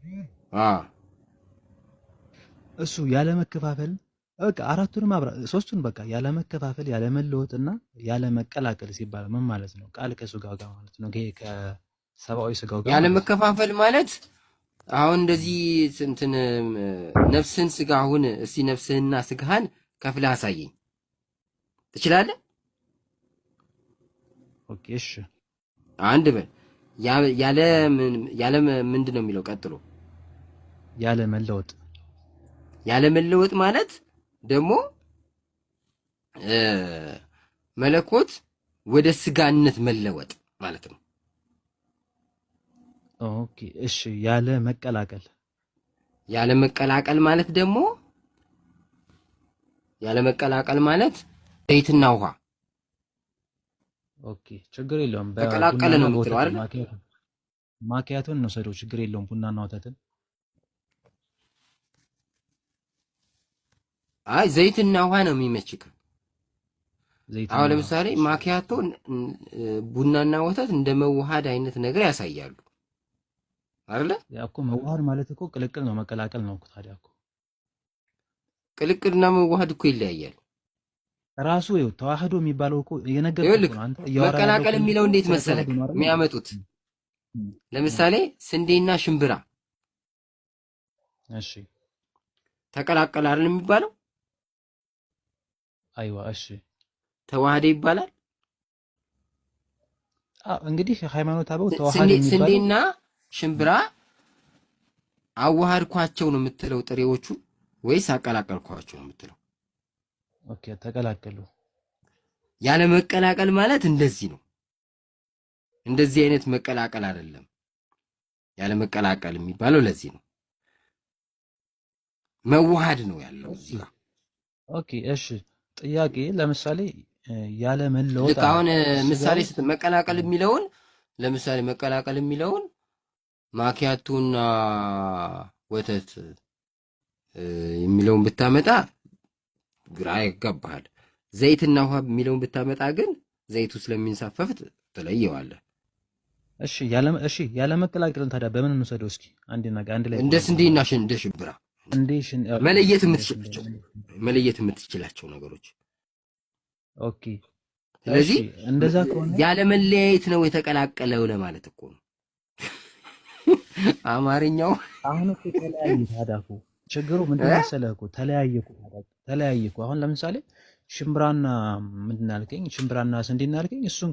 እሱ ያለ መከፋፈል በቃ አራቱንም ሶስቱን በቃ ያለ መከፋፈል፣ ያለ መለወጥና ያለ መቀላቀል ሲባል ምን ማለት ነው? ቃል ከስጋ ጋር ማለት ነው። ከሰብአዊ ስጋው ጋር ያለ መከፋፈል ማለት አሁን እንደዚህ እንትን ነፍስን ስጋ አሁን እስቲ ነፍስህና ስጋህን ከፍለህ አሳየኝ ትችላለህ? ኦኬ እሺ አንድ በል ያለ ምንድን ነው የሚለው ቀጥሎ? ያለ መለወጥ። ያለ መለወጥ ማለት ደግሞ መለኮት ወደ ስጋነት መለወጥ ማለት ነው። ኦኬ እሺ ያለ መቀላቀል። ያለ መቀላቀል ማለት ደግሞ ያለ መቀላቀል ማለት ዘይትና ውሃ። ኦኬ ችግር የለውም። ተቀላቀለ ነው የምትለው አይደል? ማኪያቶን እንውሰደው፣ ችግር የለውም። ቡናና ወተትን አይ ዘይትና ውሃ ነው የሚመችክ። አሁን ለምሳሌ ማኪያቶ ቡናና ወተት እንደ መዋሃድ አይነት ነገር ያሳያሉ አይደለ? ያው እኮ መዋሃድ ማለት እኮ ቅልቅል ነው፣ መቀላቀል ነው እኮ። ታዲያ እኮ ቅልቅልና መዋሃድ እኮ ይለያያል። ራሱ ይኸው ተዋህዶ የሚባለው እኮ የነገርኩህ ነው። አንተ መቀላቀል የሚለው እንዴት መሰለህ የሚያመጡት? ለምሳሌ ስንዴና ሽምብራ እሺ ተቀላቀለ አይደል የሚባለው? አይዋ እሺ ተዋህደ ይባላል። እንግዲህ ሃይማኖት አበው ተዋህደ የሚባለው ስንዴና ሽምብራ አዋሃድኳቸው ነው የምትለው ጥሬዎቹ ወይስ አቀላቀልኳቸው ነው የምትለው? ኦኬ ተቀላቀሉ። ያለ መቀላቀል ማለት እንደዚህ ነው። እንደዚህ አይነት መቀላቀል አይደለም። ያለ መቀላቀል የሚባለው ለዚህ ነው። መዋሃድ ነው ያለው እዚህ። ኦኬ እሺ፣ ጥያቄ ለምሳሌ ያለ መለወጥ ልክ አሁን ምሳሌ መቀላቀል የሚለውን ለምሳሌ መቀላቀል የሚለውን ማኪያቶና ወተት የሚለውን ብታመጣ ግራ ይገባሃል። ዘይትና ውሃ የሚለውን ብታመጣ ግን ዘይቱ ስለሚንሳፈፍ ትለየዋለህ። እሺ ያለ መቀላቀልን ታዲያ በምን እንውሰደው እስኪ? አንድ ላይ እንደ ስንዴና እንደ ሽምብራ መለየት የምትችላቸው ነገሮች። ኦኬ ስለዚህ እንደዛ ከሆነ ያለ መለያየት ነው የተቀላቀለው ለማለት እኮ ነው አማርኛው። አሁን እኮ ተለያየ። ታዲያ እኮ ችግሩ ምንድን መሰለህ እኮ ተለያየ እኮ። አሁን ለምሳሌ ሽምብራና ምንድን አልከኝ? ሽምብራና ስንዴና አልከኝ። እሱን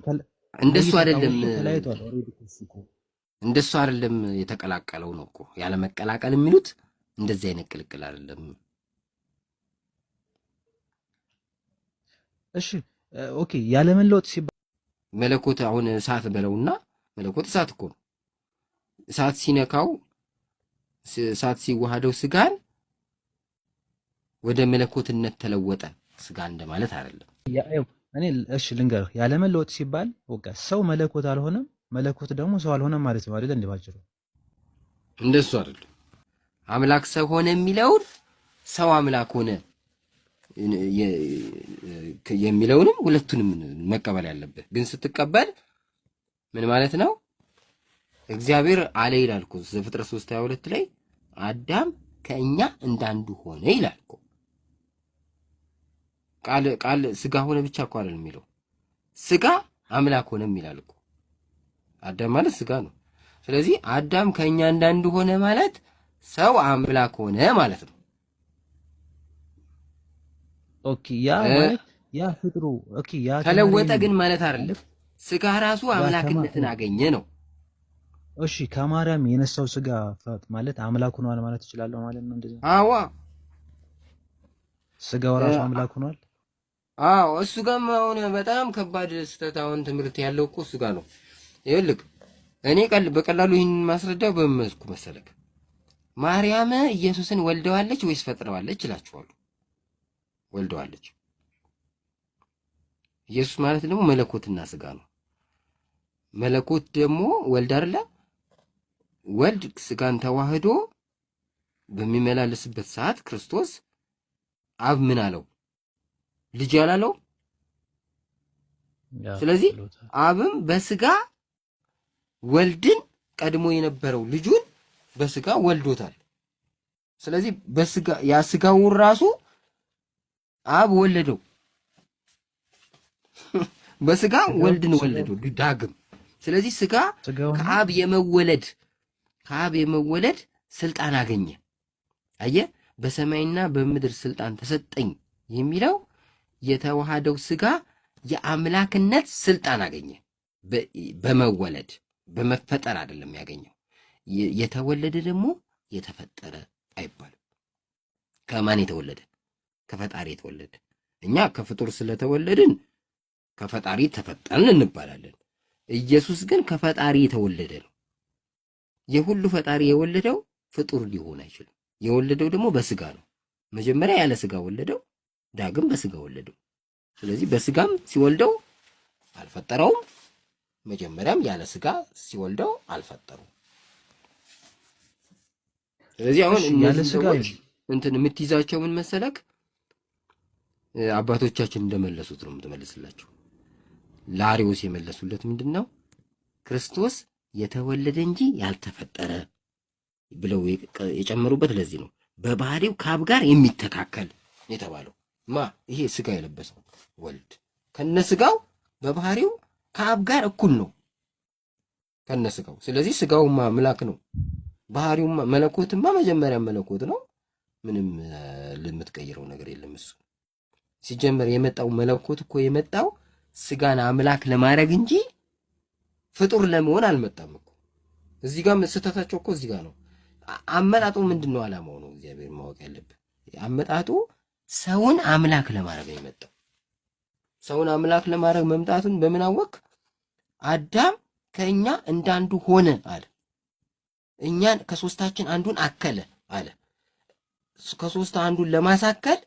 እንደሱ አይደለም ተለያይቷል ኦሬዲ እኮ እንደሱ አይደለም የተቀላቀለው ነው እኮ። ያለ መቀላቀል የሚሉት እንደዚህ አይነት ቅልቅል አይደለም። እሺ ኦኬ። ያለ መለወጥ ሲባል መለኮት አሁን እሳት በለውና መለኮት እሳት እኮ ነው። እሳት ሲነካው እሳት ሲዋሃደው ስጋን ወደ መለኮትነት ተለወጠ ስጋ እንደማለት አይደለም። እኔ እሺ ልንገርህ፣ ያለ መለወጥ ሲባል በቃ ሰው መለኮት አልሆነም፣ መለኮት ደግሞ ሰው አልሆነም ማለት ነው አይደል? እንደባጭሩ እንደሱ አይደለም። አምላክ ሰው ሆነ የሚለውን ሰው አምላክ ሆነ የሚለውንም ሁለቱንም መቀበል ያለብህ። ግን ስትቀበል ምን ማለት ነው? እግዚአብሔር አለ ይላል እኮ ዘፍጥረት 3:22 ላይ አዳም ከእኛ እንዳንዱ ሆነ ይላል እኮ። ቃል ስጋ ሆነ ብቻ እኮ አይደለም የሚለው፣ ስጋ አምላክ ሆነም ይላል እኮ። አዳም ማለት ስጋ ነው። ስለዚህ አዳም ከእኛ እንዳንዱ ሆነ ማለት ሰው አምላክ ሆነ ማለት ነው። ኦኬ ያ ማለት ያ ፍጥሩ ኦኬ ያ ተለወጠ ግን ማለት አይደለም። ስጋ ራሱ አምላክነትን አገኘ ነው። እሺ ከማርያም የነሳው ስጋ ማለት አምላክ ሆኗል ማለት እችላለሁ ማለት ነው እንደዚህ? አዎ ስጋው ራሱ አምላክ ሆኗል። አዎ እሱ ጋርም አሁን በጣም ከባድ ስህተት አሁን ትምህርት ያለው እኮ እሱ ጋር ነው። ይኸውልህ እኔ በቀላሉ ይህን ማስረዳው በምን መልኩ መሰለክ? ማርያም ኢየሱስን ወልደዋለች ወይስ ፈጥረዋለች እላችኋለሁ። ወልደዋለች። ኢየሱስ ማለት ደግሞ መለኮትና ስጋ ነው። መለኮት ደግሞ ወልድ አይደለ? ወልድ ስጋን ተዋህዶ በሚመላለስበት ሰዓት ክርስቶስ አብ ምን አለው? ልጅ ያላለው። ስለዚህ አብም በስጋ ወልድን ቀድሞ የነበረው ልጁን በስጋ ወልዶታል። ስለዚህ በስጋ ያ ስጋውን ራሱ አብ ወለደው። በስጋ ወልድን ወለደው ዳግም። ስለዚህ ስጋ ከአብ የመወለድ ስልጣን አገኘ። አየህ፣ በሰማይና በምድር ስልጣን ተሰጠኝ የሚለው የተዋሃደው ስጋ የአምላክነት ስልጣን አገኘ። በመወለድ በመፈጠር አይደለም ያገኘው። የተወለደ ደግሞ የተፈጠረ አይባልም። ከማን የተወለደ? ከፈጣሪ የተወለደ። እኛ ከፍጡር ስለተወለድን ከፈጣሪ ተፈጠርን እንባላለን። ኢየሱስ ግን ከፈጣሪ የተወለደ ነው። የሁሉ ፈጣሪ የወለደው ፍጡር ሊሆን አይችልም። የወለደው ደግሞ በስጋ ነው። መጀመሪያ ያለ ስጋ ወለደው፣ ዳግም በስጋ ወለደው። ስለዚህ በስጋም ሲወልደው አልፈጠረውም፣ መጀመሪያም ያለ ስጋ ሲወልደው አልፈጠረውም። ስለዚህ አሁን እነዚህ ሰዎች እንትን የምትይዛቸው ምን መሰለክ? አባቶቻችን እንደመለሱት ነው የምትመልስላቸው። ለአርዮስ የመለሱለት ምንድነው? ክርስቶስ የተወለደ እንጂ ያልተፈጠረ ብለው የጨመሩበት ለዚህ ነው። በባህሪው ከአብ ጋር የሚተካከል የተባለው ይሄ ስጋ የለበሰው ወልድ ከነስጋው በባህሪው ከአብ ጋር እኩል ነው ከነስጋው። ስለዚህ ስጋውማ አምላክ ነው፣ ባህሪውማ መለኮትማ መጀመሪያ መለኮት ነው። ምንም ልምትቀይረው ነገር የለም። እሱ ሲጀመር የመጣው መለኮት እኮ የመጣው ስጋን አምላክ ለማድረግ እንጂ ፍጡር ለመሆን አልመጣም እኮ። እዚህ ጋር ስህተታቸው እኮ እዚህ ጋር ነው። አመጣጡ ምንድነው? ዓላማው ነው እግዚአብሔር ማወቅ ያለብህ። አመጣጡ ሰውን አምላክ ለማድረግ ነው የመጣው። ሰውን አምላክ ለማድረግ መምጣቱን በምን አወቅ? አዳም ከእኛ እንዳንዱ ሆነ አለ። እኛን ከሶስታችን አንዱን አከለ አለ። ከሶስት አንዱን ለማሳከል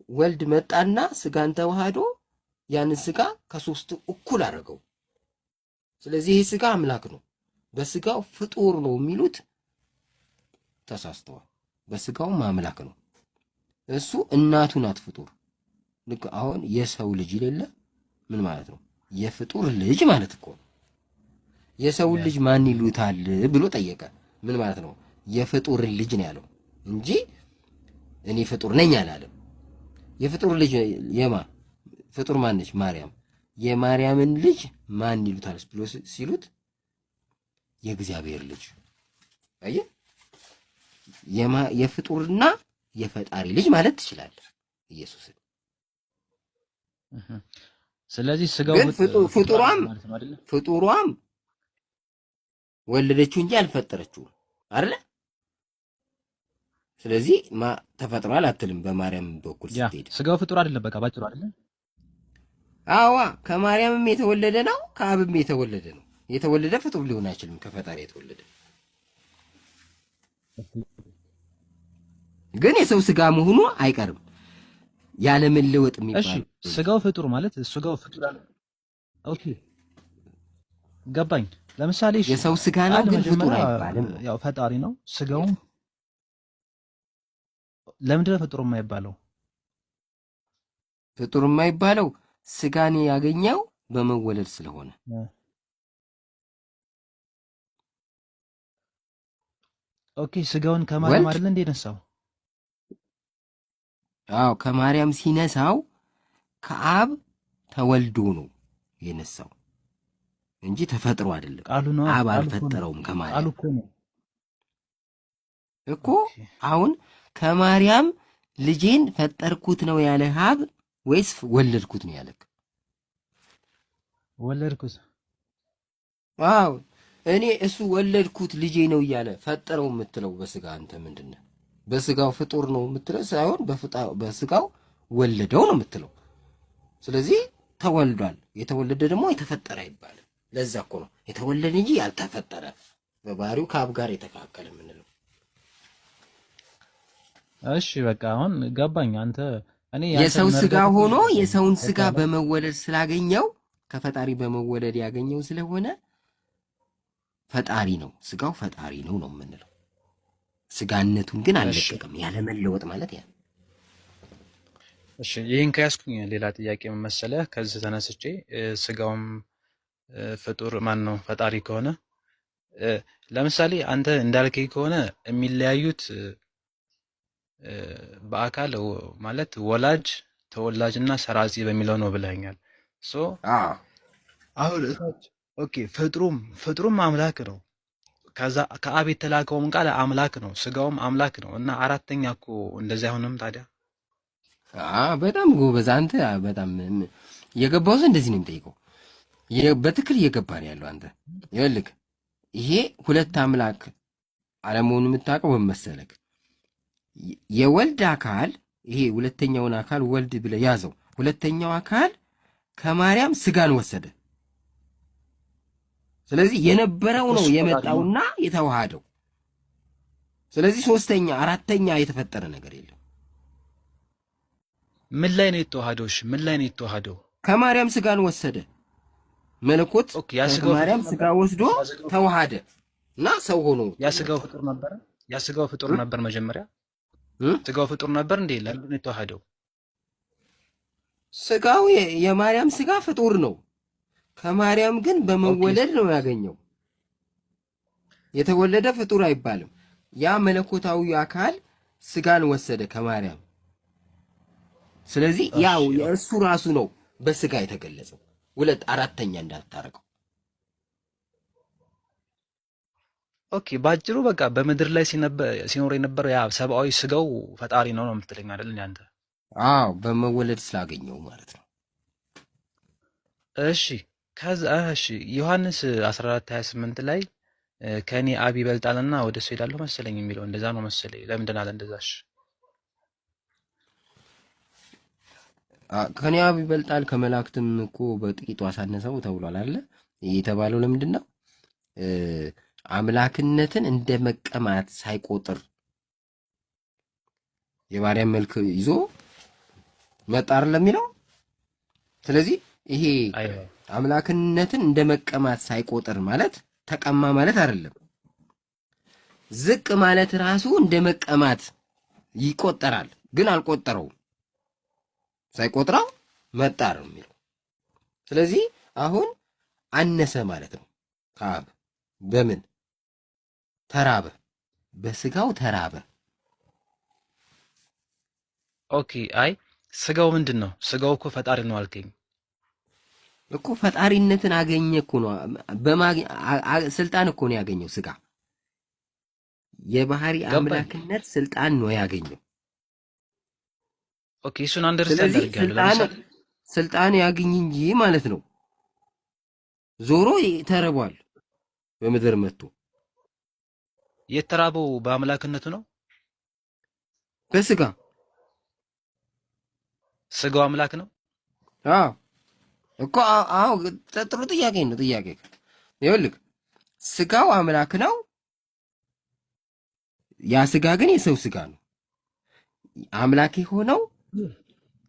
ወልድ መጣና ስጋን ተዋህዶ ያንን ስጋ ከሶስቱ እኩል አደረገው። ስለዚህ ይህ ስጋ አምላክ ነው፣ በስጋው ፍጡር ነው የሚሉት ተሳስተዋል። በስጋውም አምላክ ነው። እሱ እናቱ ናት ፍጡር። ልክ አሁን የሰው ልጅ የሌለ ምን ማለት ነው? የፍጡር ልጅ ማለት እኮ ነው። የሰው ልጅ ማን ይሉታል ብሎ ጠየቀ። ምን ማለት ነው? የፍጡር ልጅ ነው ያለው እንጂ እኔ ፍጡር ነኝ አላለም። የፍጡር ልጅ የማ ፍጡር ማን ነች? ማርያም። የማርያምን ልጅ ማን ይሉታል ብሎ ሲሉት የእግዚአብሔር ልጅ። አየ የፍጡርና የፈጣሪ ልጅ ማለት ትችላለህ ኢየሱስን። ስለዚህ ስጋው ፍጡሯም ወለደችው እንጂ አልፈጠረችውም አይደለ? ስለዚህ ተፈጥሯል አትልም። በማርያም በኩል ስትሄድ ስጋው ፍጡር አይደለም፣ በቃ ባጭሩ አይደለም። አዋ ከማርያምም የተወለደ ነው፣ ከአብም የተወለደ ነው። የተወለደ ፍጡር ሊሆን አይችልም ከፈጣሪ የተወለደ። ግን የሰው ስጋ መሆኑ አይቀርም ያለ መለወጥ የሚባል። እሺ ስጋው ፍጡር ማለት ስጋው ፍጡር አለ። ኦኬ ገባኝ። ለምሳሌ የሰው ስጋ ነው ግን ፍጡር አይባልም። ያው ፈጣሪ ነው ስጋው። ለምንድን ነው ፍጡር የማይባለው? ፍጡር የማይባለው ስጋን ያገኘው በመወለድ ስለሆነ። ኦኬ ስጋውን ከማርያም አይደል እንዴ ነሳው? አዎ ከማርያም ሲነሳው ከአብ ተወልዶ ነው የነሳው እንጂ ተፈጥሮ አይደለም። አብ አልፈጠረውም ከማርያም ቃሉ እኮ ነው እኮ። አሁን ከማርያም ልጄን ፈጠርኩት ነው ያለ አብ ወይስ ወለድኩት ነው ያለክ? ወለድኩት። አዎ እኔ እሱ ወለድኩት ልጄ ነው እያለ ፈጠረው የምትለው በስጋ አንተ ምንድነው? በስጋው ፍጡር ነው የምትለው ሳይሆን በስጋው ወለደው ነው የምትለው። ስለዚህ ተወልዷል። የተወለደ ደግሞ የተፈጠረ አይባልም። ለዛ እኮ ነው የተወለደ እንጂ ያልተፈጠረ፣ በባህሪው ከአብ ጋር የተካከለ የምንለው። እሺ በቃ አሁን ገባኝ። አንተ እኔ የሰው ስጋ ሆኖ የሰውን ስጋ በመወለድ ስላገኘው ከፈጣሪ በመወለድ ያገኘው ስለሆነ ፈጣሪ ነው፣ ስጋው ፈጣሪ ነው ነው የምንለው። ስጋነቱን ግን አልለቀቀም። ያለ መለወጥ ማለት ያ። እሺ ይሄን ከያዝኩኝ ሌላ ጥያቄ መሰለህ። ከዚህ ተነስቼ ስጋውም ፍጡር ማን ነው ፈጣሪ ከሆነ ለምሳሌ አንተ እንዳልከኝ ከሆነ የሚለያዩት በአካል ማለት ወላጅ ተወላጅና ሰራጺ በሚለው ነው ብለኛል። ሶ አሁን ኦኬ ፍጥሩም አምላክ ነው። ከዛ ከአብ የተላከውም ቃል አምላክ ነው፣ ስጋውም አምላክ ነው። እና አራተኛ እኮ እንደዚህ አይሆንም ታዲያ? በጣም ጎበዝ አንተ። በጣም የገባው ሰው እንደዚህ ነው የሚጠይቀው። በትክክል እየገባ ነው ያለው አንተ። ይኸውልህ ይሄ ሁለት አምላክ አለመሆኑን የምታውቀው በመሰለክ የወልድ አካል ይሄ ሁለተኛውን አካል ወልድ ብለህ ያዘው። ሁለተኛው አካል ከማርያም ስጋን ወሰደ። ስለዚህ የነበረው ነው የመጣውና የተዋሃደው። ስለዚህ ሶስተኛ አራተኛ የተፈጠረ ነገር የለም። ምን ላይ ነው የተዋሃደው? እሺ ምን ላይ ነው የተዋሃደው? ከማርያም ስጋን ወሰደ። መለኮት ከማርያም ስጋ ወስዶ ተዋሃደ እና ሰው ሆኖ። ያስጋው ፍጡር ነበር። ያስጋው ፍጡር ነበር መጀመሪያ። ስጋው ፍጡር ነበር እንዴ? ለምንድን ነው የተዋሃደው? ስጋው የማርያም ስጋ ፍጡር ነው። ከማርያም ግን በመወለድ ነው ያገኘው። የተወለደ ፍጡር አይባልም። ያ መለኮታዊ አካል ስጋን ወሰደ ከማርያም። ስለዚህ ያው የእሱ ራሱ ነው በስጋ የተገለጸው። ሁለት አራተኛ እንዳታረቀው። ኦኬ ባጭሩ በቃ በምድር ላይ ሲኖር የነበረው ያ ሰብአዊ ስጋው ፈጣሪ ነው የምትለኝ አይደል አንተ? አዎ በመወለድ ስላገኘው ማለት ነው። እሺ ከዛ እሺ ዮሐንስ 14:28 ላይ ከኔ አብ ይበልጣልና ወደ እሱ ሄዳለሁ መሰለኝ የሚለው እንደዛ ነው መሰለኝ። ለምንድን አለ እንደዛሽ? ከኔ አብ ይበልጣል ከመላእክትም እኮ በጥቂቱ አሳነሰው ተብሏል አይደለ? የተባለው ለምንድን ነው? አምላክነትን እንደ መቀማት ሳይቆጥር የባሪያን መልክ ይዞ መጣር ለሚለው። ስለዚህ ይሄ አምላክነትን እንደ መቀማት ሳይቆጥር ማለት ተቀማ ማለት አይደለም። ዝቅ ማለት ራሱ እንደ መቀማት ይቆጠራል፣ ግን አልቆጠረውም። ሳይቆጥረው መጣር ነው የሚለው። ስለዚህ አሁን አነሰ ማለት ነው ከአብ በምን ተራበ? በስጋው ተራበ። ኦኬ። አይ ስጋው ምንድን ነው? ስጋው እኮ ፈጣሪ ነው አልከኝ እኮ። ፈጣሪነትን አገኘ እኮ ነው። ስልጣን እኮ ነው ያገኘው ስጋ። የባህሪ አምላክነት ስልጣን ነው ያገኘው። ኦኬ፣ እሱን አንደርስታንድ አድርጋለሁ። ስልጣን ያገኝ እንጂ ማለት ነው። ዞሮ ተርቧል በምድር መጥቶ። የተራበው በአምላክነቱ ነው በስጋ። ስጋው አምላክ ነው። አዎ እኮ አዎ። ጥሩ ጥያቄ ነው። ጥያቄ ይኸውልህ፣ ስጋው አምላክ ነው። ያ ስጋ ግን የሰው ስጋ ነው። አምላክ የሆነው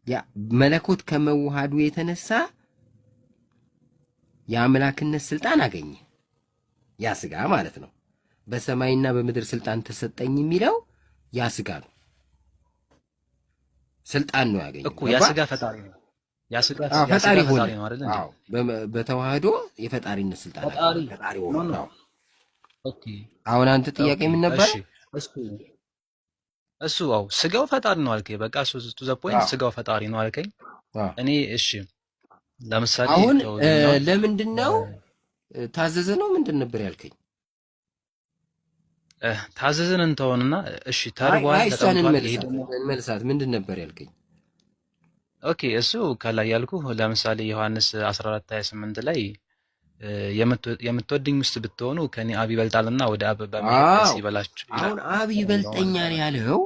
ያ መለኮት ከመዋሃዱ የተነሳ የአምላክነት ስልጣን አገኘ። ያ ስጋ ማለት ነው። በሰማይና በምድር ስልጣን ተሰጠኝ የሚለው ያ ስጋ ነው። ስልጣን ነው ያገኘው እኮ። ያ ስጋ ፈጣሪ ነው። ያ ስጋ ፈጣሪ ነው አይደል? አዎ፣ በተዋህዶ የፈጣሪነት ስልጣን ፈጣሪ ሆኖ ነው። ኦኬ። አሁን አንተ ጥያቄ ምን ነበር? እሱ አው ስጋው ፈጣሪ ነው አልከኝ። በቃ እሱ ቱ ዘ ፖይንት ስጋው ፈጣሪ ነው አልከኝ። እኔ እሺ፣ ለምሳሌ አሁን ለምንድን ነው ታዘዘ ነው ምንድን ነበር ያልከኝ? ታዘዘን እንተውንና እሺ፣ ተርቧል ተጠምቷል። ይሄ መልሳት ምንድን ነበር ያልከኝ? ኦኬ፣ እሱ ከላይ ያልኩ ለምሳሌ ዮሐንስ 14:28 ላይ የምትወድኝ ሚስት ብትሆኑ ከኔ አብ ይበልጣልና ወደ አብ በመሄድ ይበላችሁ። አሁን አብ ይበልጠኛል ያለው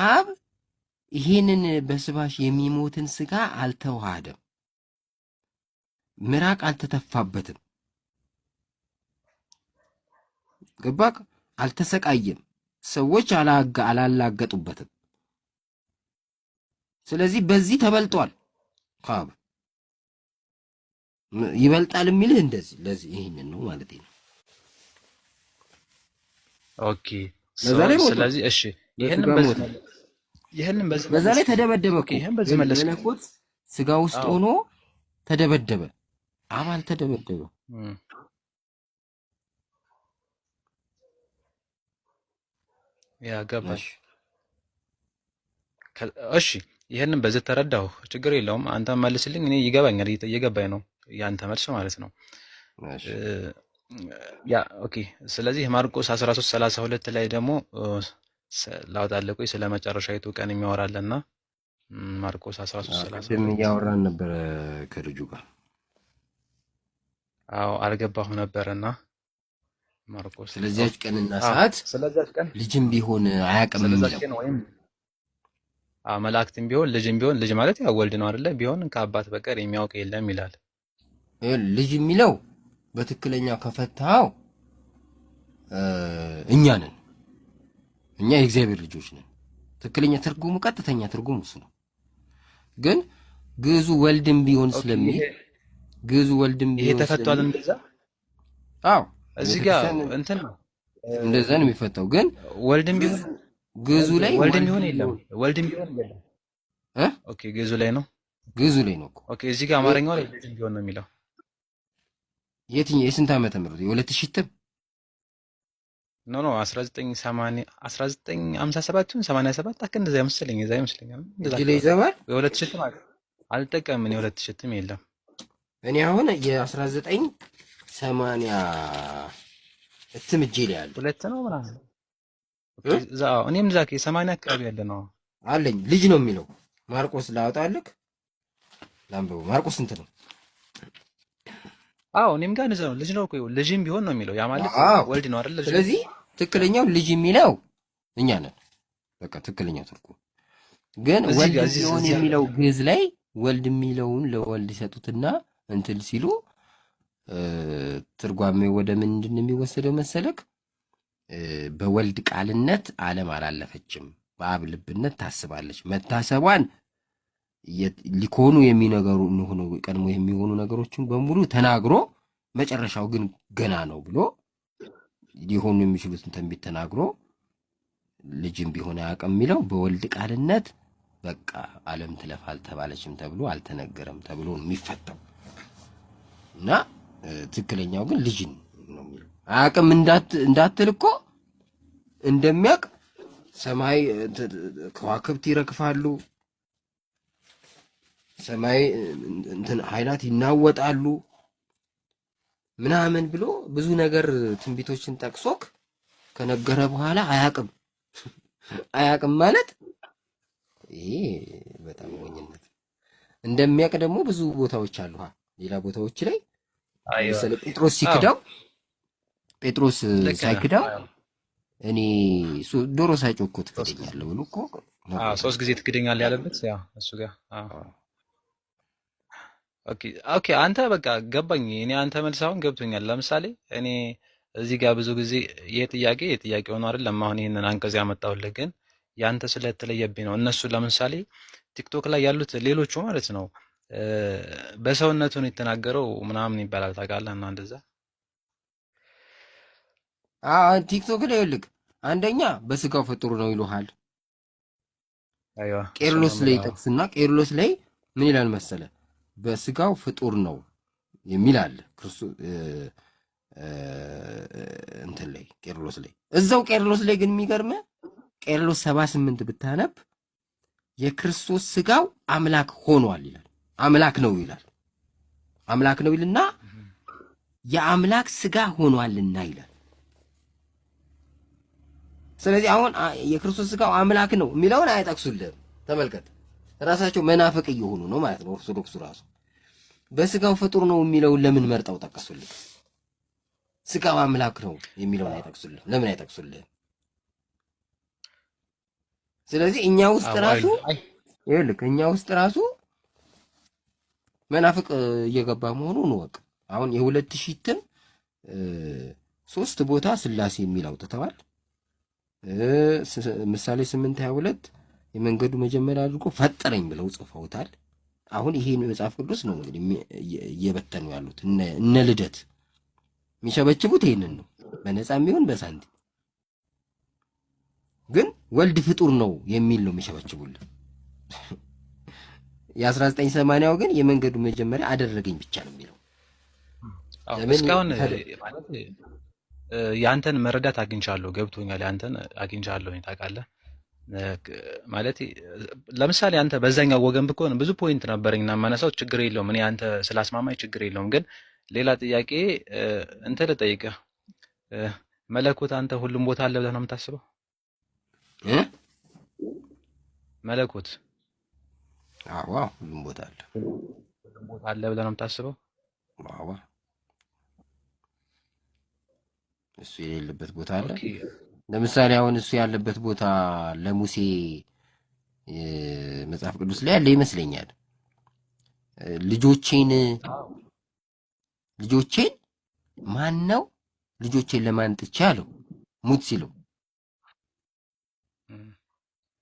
አብ ይሄንን በስባሽ የሚሞትን ስጋ አልተዋሃደም፣ ምራቅ አልተተፋበትም፣ ገባክ? አልተሰቃየም፣ ሰዎች አላላገጡበትም። ስለዚህ በዚህ ተበልጧል ከአብ ይበልጣል የሚልህ እንደዚህ ለዚህ ይሄንን ነው ማለት ነው። ኦኬ። ስለዚህ እሺ፣ ይሄንን በዛ ላይ ተደበደበ እኮ። ይሄን በዚህ መለስ መለኮት ስጋ ውስጥ ሆኖ ተደበደበ። አብ አልተደበደበ። ያ ገባሽ? እሺ፣ ይሄንን በዚህ ተረዳሁ። ችግር የለውም። አንተ መልስልኝ። እኔ ይገባኛል፣ እየገባኝ ነው ያንተ መልስ ማለት ነው። ያ ኦኬ። ስለዚህ ማርቆስ 13:32 ላይ ደግሞ ላውጣልህ። ቆይ ስለ መጨረሻይቱ ቀን የሚያወራልና ማርቆስ 13:32 እያወራን ነበረ ከልጁ ጋር። አዎ አልገባሁም ነበርና ማርቆስ ስለዚያች ቀንና ሰዓት ልጅም ቢሆን አያውቅም የሚለው መላእክትም ቢሆን ልጅም ቢሆን ልጅ ማለት ያው ወልድ ነው አይደለ? ቢሆን ከአባት በቀር የሚያውቅ የለም ይላል። ልጅ የሚለው በትክክለኛው ከፈታው እኛ ነን። እኛ የእግዚአብሔር ልጆች ነን። ትክክለኛ ትርጉሙ ቀጥተኛ ትርጉሙ እሱ ነው። ግን ግዕዙ ወልድም ቢሆን ስለሚል ግዕዙ ወልድም ቢሆን ይሄ ተፈቷል እንደዛ። አዎ እዚህ ጋር እንትን ነው እንደዛ ነው የሚፈታው። ግን ወልድም ቢሆን ግዕዙ ላይ ወልድም ቢሆን የለም። ወልድም ቢሆን የለም። ኦኬ ግዕዙ ላይ ነው። ግዕዙ ላይ ነው እኮ። ኦኬ እዚህ ጋር አማርኛው ላይ ወልድም ቢሆን ነው የሚለው። የትኛው የስንት ዓመተ ምህረት የ2000 እትም ኖ 1980 1957 87 አክ እንደዛ መሰለኝ። እዛ ይመስለኛል እንደዛ ላይ ዘባል የ2000 እትም አልጠቀምም። እኔ 2000 እትም የለም። እኔ አሁን የ1980 እትም እጄ ላይ አለ። ሁለት ነው ምናምን እዛ እኔም እዛ ከ80 አካባቢ ያለ ነው አለኝ። ልጅ ነው የሚለው ማርቆስ ላውጣልክ ላምበው። ማርቆስ እንት ነው? አዎ እኔም ጋር ነው ልጅ ነው እኮ ልጅም ቢሆን ነው የሚለው። ያ ማለት ወልድ ነው አይደል? ስለዚህ ትክክለኛው ልጅ የሚለው እኛ ነን። በቃ ትክክለኛው ትርጉም ግን ወልድ ቢሆን የሚለው ግዕዝ ላይ ወልድ የሚለውን ለወልድ ይሰጡትና እንትን ሲሉ ትርጓሜው ወደ ምንድን የሚወሰደው መሰለክ? በወልድ ቃልነት ዓለም አላለፈችም፣ በአብ ልብነት ታስባለች። መታሰቧን ሊኮኑ የሚነገሩ ቀድሞ የሚሆኑ ነገሮችን በሙሉ ተናግሮ መጨረሻው ግን ገና ነው ብሎ ሊሆኑ የሚችሉትን ትንቢት ተናግሮ ልጅም ቢሆን አያውቅም የሚለው በወልድ ቃልነት በቃ ዓለም ትለፍ አልተባለችም ተብሎ አልተነገረም ተብሎ ነው የሚፈታው። እና ትክክለኛው ግን ልጅን ነው የሚለው። አያውቅም እንዳትል እኮ እንደሚያውቅ ሰማይ ከዋክብት ይረግፋሉ፣ ሰማይ እንትን ኃይላት ይናወጣሉ ምናምን ብሎ ብዙ ነገር ትንቢቶችን ጠቅሶክ ከነገረ በኋላ አያውቅም አያውቅም ማለት ይሄ በጣም ሞኝነት። እንደሚያውቅ ደግሞ ብዙ ቦታዎች አሉ። ሌላ ቦታዎች ላይ ለምሳሌ ጴጥሮስ ሲክዳው ጴጥሮስ ሳይክዳው እኔ ዶሮ ሳይጮህ እኮ ትክደኛለህ ብሎ እኮ 3 ጊዜ ትክደኛለህ ያለበት ያው እሱ ጋር ኦኬ አንተ በቃ ገባኝ። እኔ አንተ መልስ አሁን ገብቶኛል። ለምሳሌ እኔ እዚህ ጋር ብዙ ጊዜ የጥያቄ ሆኖ አይደለም አሁን ይሄንን አንቀጽ ያመጣሁልህ፣ ግን ያንተ ስለተለየብኝ ነው። እነሱ ለምሳሌ ቲክቶክ ላይ ያሉት ሌሎቹ ማለት ነው በሰውነቱ ነው የተናገረው ምናምን ይባላል ታውቃለህ። እና እንደዛ ቲክቶክ ላይ ይልቅ አንደኛ በስጋው ፍጡር ነው ይሉሃል። አይዋ ቄርሎስ ላይ ጠቅስና ቄርሎስ ላይ ምን ይላል መሰለ? በስጋው ፍጡር ነው የሚል አለ ክርስቶስ እንትን ላይ ቄርሎስ ላይ እዛው ቄርሎስ ላይ ግን የሚገርምህ ቄርሎስ 78 ብታነብ የክርስቶስ ስጋው አምላክ ሆኗል ይላል። አምላክ ነው ይላል። አምላክ ነው ይልና የአምላክ ስጋ ሆኗልና ይላል። ስለዚህ አሁን የክርስቶስ ስጋው አምላክ ነው የሚለውን አይጠቅሱልህም። ተመልከት፣ ራሳቸው መናፍቅ እየሆኑ ነው ማለት ነው። ኦርቶዶክሱ ራሱ በስጋው ፍጡር ነው የሚለውን ለምን መርጠው ጠቀሱልህ? ስጋው አምላክ ነው የሚለውን አይጠቅሱልህም። ለምን አይጠቅሱልህም? ስለዚህ እኛ ውስጥ ራሱ ይኸውልህ እኛ ውስጥ ራሱ መናፍቅ እየገባ መሆኑን ወቅ አሁን የ2000 እትም 3 ቦታ ስላሴ የሚል አውጥተዋል። ምሳሌ 8:22 የመንገዱ መጀመሪያ አድርጎ ፈጠረኝ ብለው ጽፈውታል። አሁን ይሄን መጽሐፍ ቅዱስ ነው እንግዲህ እየበተኑ ያሉት እነ ልደት የሚሸበችቡት ይሄንን ነው፣ በነፃም ቢሆን በሳንቲም ግን ወልድ ፍጡር ነው የሚል ነው የሚሸበችቡልን። የ1980ው ግን የመንገዱ መጀመሪያ አደረገኝ ብቻ ነው የሚለው። እስካሁን ማለት ያንተን መረዳት አግኝቻለሁ፣ ገብቶኛል። ያንተን አግኝቻለሁ ታውቃለህ። ማለት ለምሳሌ አንተ በዛኛው ወገን ብትሆን ብዙ ፖይንት ነበረኝና ማነሳው ችግር የለውም። እኔ አንተ ስላስማማኝ ችግር የለውም። ግን ሌላ ጥያቄ እንትን ልጠይቅህ። መለኮት አንተ ሁሉም ቦታ አለ ብለህ ነው የምታስበው? መለኮት አዎ ሁሉም ቦታ አለ። ሁሉም ቦታ አለ ብለህ ነው የምታስበው? አዎ እሱ የሌለበት ቦታ አለ? ለምሳሌ አሁን እሱ ያለበት ቦታ ለሙሴ መጽሐፍ ቅዱስ ላይ ያለ ይመስለኛል። ልጆቼን ማን ነው ልጆቼን ለማን ጥቼ አለው ሙት ሲለው፣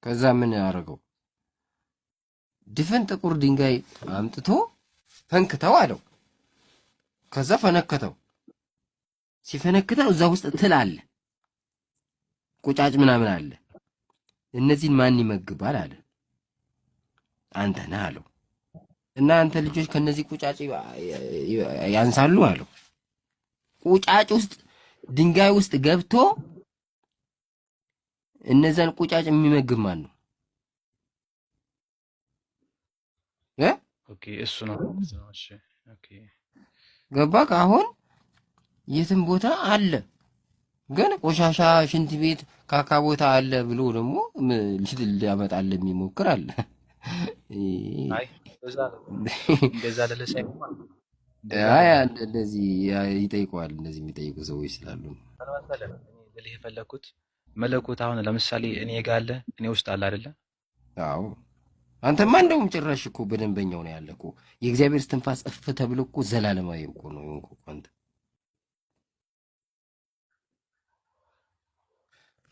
ከዛ ምን አደረገው? ድፍን ጥቁር ድንጋይ አምጥቶ ፈንክተው አለው። ከዛ ፈነከተው። ሲፈነክተው እዛ ውስጥ ትል አለ፣ ቁጫጭ ምናምን አለ። እነዚህን ማን ይመግባል አለ። አንተ ነህ አለው። እና አንተ ልጆች ከነዚህ ቁጫጭ ያንሳሉ አለው። ቁጫጭ ውስጥ ድንጋይ ውስጥ ገብቶ እነዛን ቁጫጭ የሚመግብ ማን ነው? ኦኬ እሱ ነው። እሺ ኦኬ ገባክ? አሁን የትም ቦታ አለ፣ ግን ቆሻሻ ሽንት ቤት ካካ ቦታ አለ ብሎ ደግሞ ሊያመጣል የሚሞክር አለ። አይ እንደዛ ለለሰይ እንደዚህ ይጠይቀዋል። እንደዚህ የሚጠይቁ ሰዎች ስላሉ ልልህ የፈለኩት መለኮት አሁን ለምሳሌ እኔ ጋር አለ፣ እኔ ውስጥ አለ አይደለ? አዎ አንተማ እንደውም ጭራሽ እኮ በደንበኛው ነው ያለ እኮ የእግዚአብሔር እስትንፋስ እፍ ተብሎ እኮ ዘላለማዊ እኮ ነው እኮ አንተ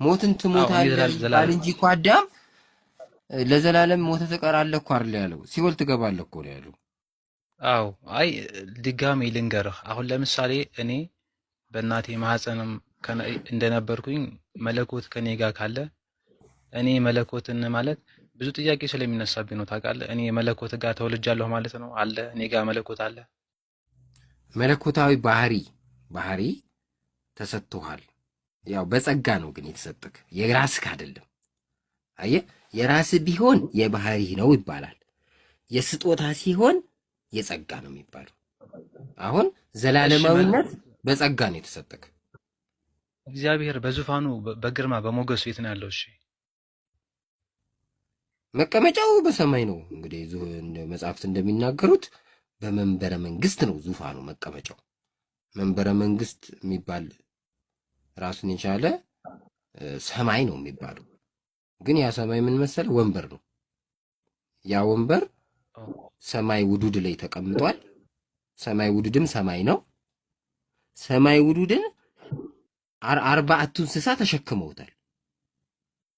ሞትን ትሞታለህ ይባል እንጂ እኮ አዳም ለዘላለም ሞተ ትቀራለህ እኮ አይደል ያለው፣ ሲኦል ትገባለህ እኮ ነው ያለው። አዎ አይ ድጋሜ ልንገርህ፣ አሁን ለምሳሌ እኔ በእናቴ ማህፀንም እንደነበርኩኝ መለኮት ከኔ ጋር ካለ እኔ መለኮትን ማለት ብዙ ጥያቄ ስለሚነሳብኝ ነው ታውቃለህ። እኔ መለኮት ጋር ተወልጃለሁ ማለት ነው አለ እኔ ጋር መለኮት አለ። መለኮታዊ ባህሪ ተሰጥቶሃል። ያው በጸጋ ነው ግን የተሰጠክ የራስህ አይደለም። አየህ የራስህ ቢሆን የባህሪህ ነው ይባላል። የስጦታ ሲሆን የጸጋ ነው የሚባለው። አሁን ዘላለማዊነት በጸጋ ነው የተሰጠክ። እግዚአብሔር በዙፋኑ በግርማ በሞገሱ የት ነው ያለው? እሺ መቀመጫው በሰማይ ነው። እንግዲህ መጽሐፍት እንደሚናገሩት በመንበረ መንግስት ነው ዙፋኑ መቀመጫው። መንበረ መንግስት የሚባል ራሱን የቻለ ሰማይ ነው የሚባለው። ግን ያ ሰማይ ምን መሰለ ወንበር ነው። ያ ወንበር ሰማይ ውዱድ ላይ ተቀምጧል። ሰማይ ውዱድም ሰማይ ነው። ሰማይ ውዱድን 40 እንስሳ ተሸክመውታል።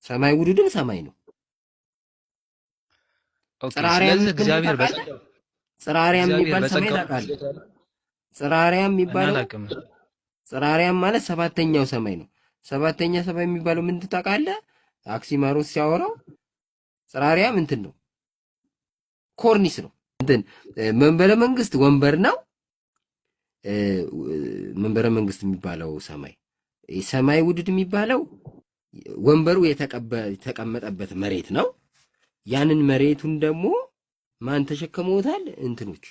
ሰማይ ውዱድም ሰማይ ነው። ጽራሪያም የሚባል ሰማይ ታውቃለህ? ጽራሪያም ማለት 7ኛው ሰማይ ነው። 7ኛ ሰማይ የሚባለው ምን ታውቃለህ? አክሲማሮስ ሲያወራው ጽራሪያም እንትን ነው፣ ኮርኒስ ነው። እንትን መንበረ መንግስት ወንበር ነው። መንበረ መንግስት የሚባለው ሰማይ ውድድ የሚባለው ወንበሩ የተቀመጠበት መሬት ነው። ያንን መሬቱን ደግሞ ማን ተሸክመውታል? እንትኖች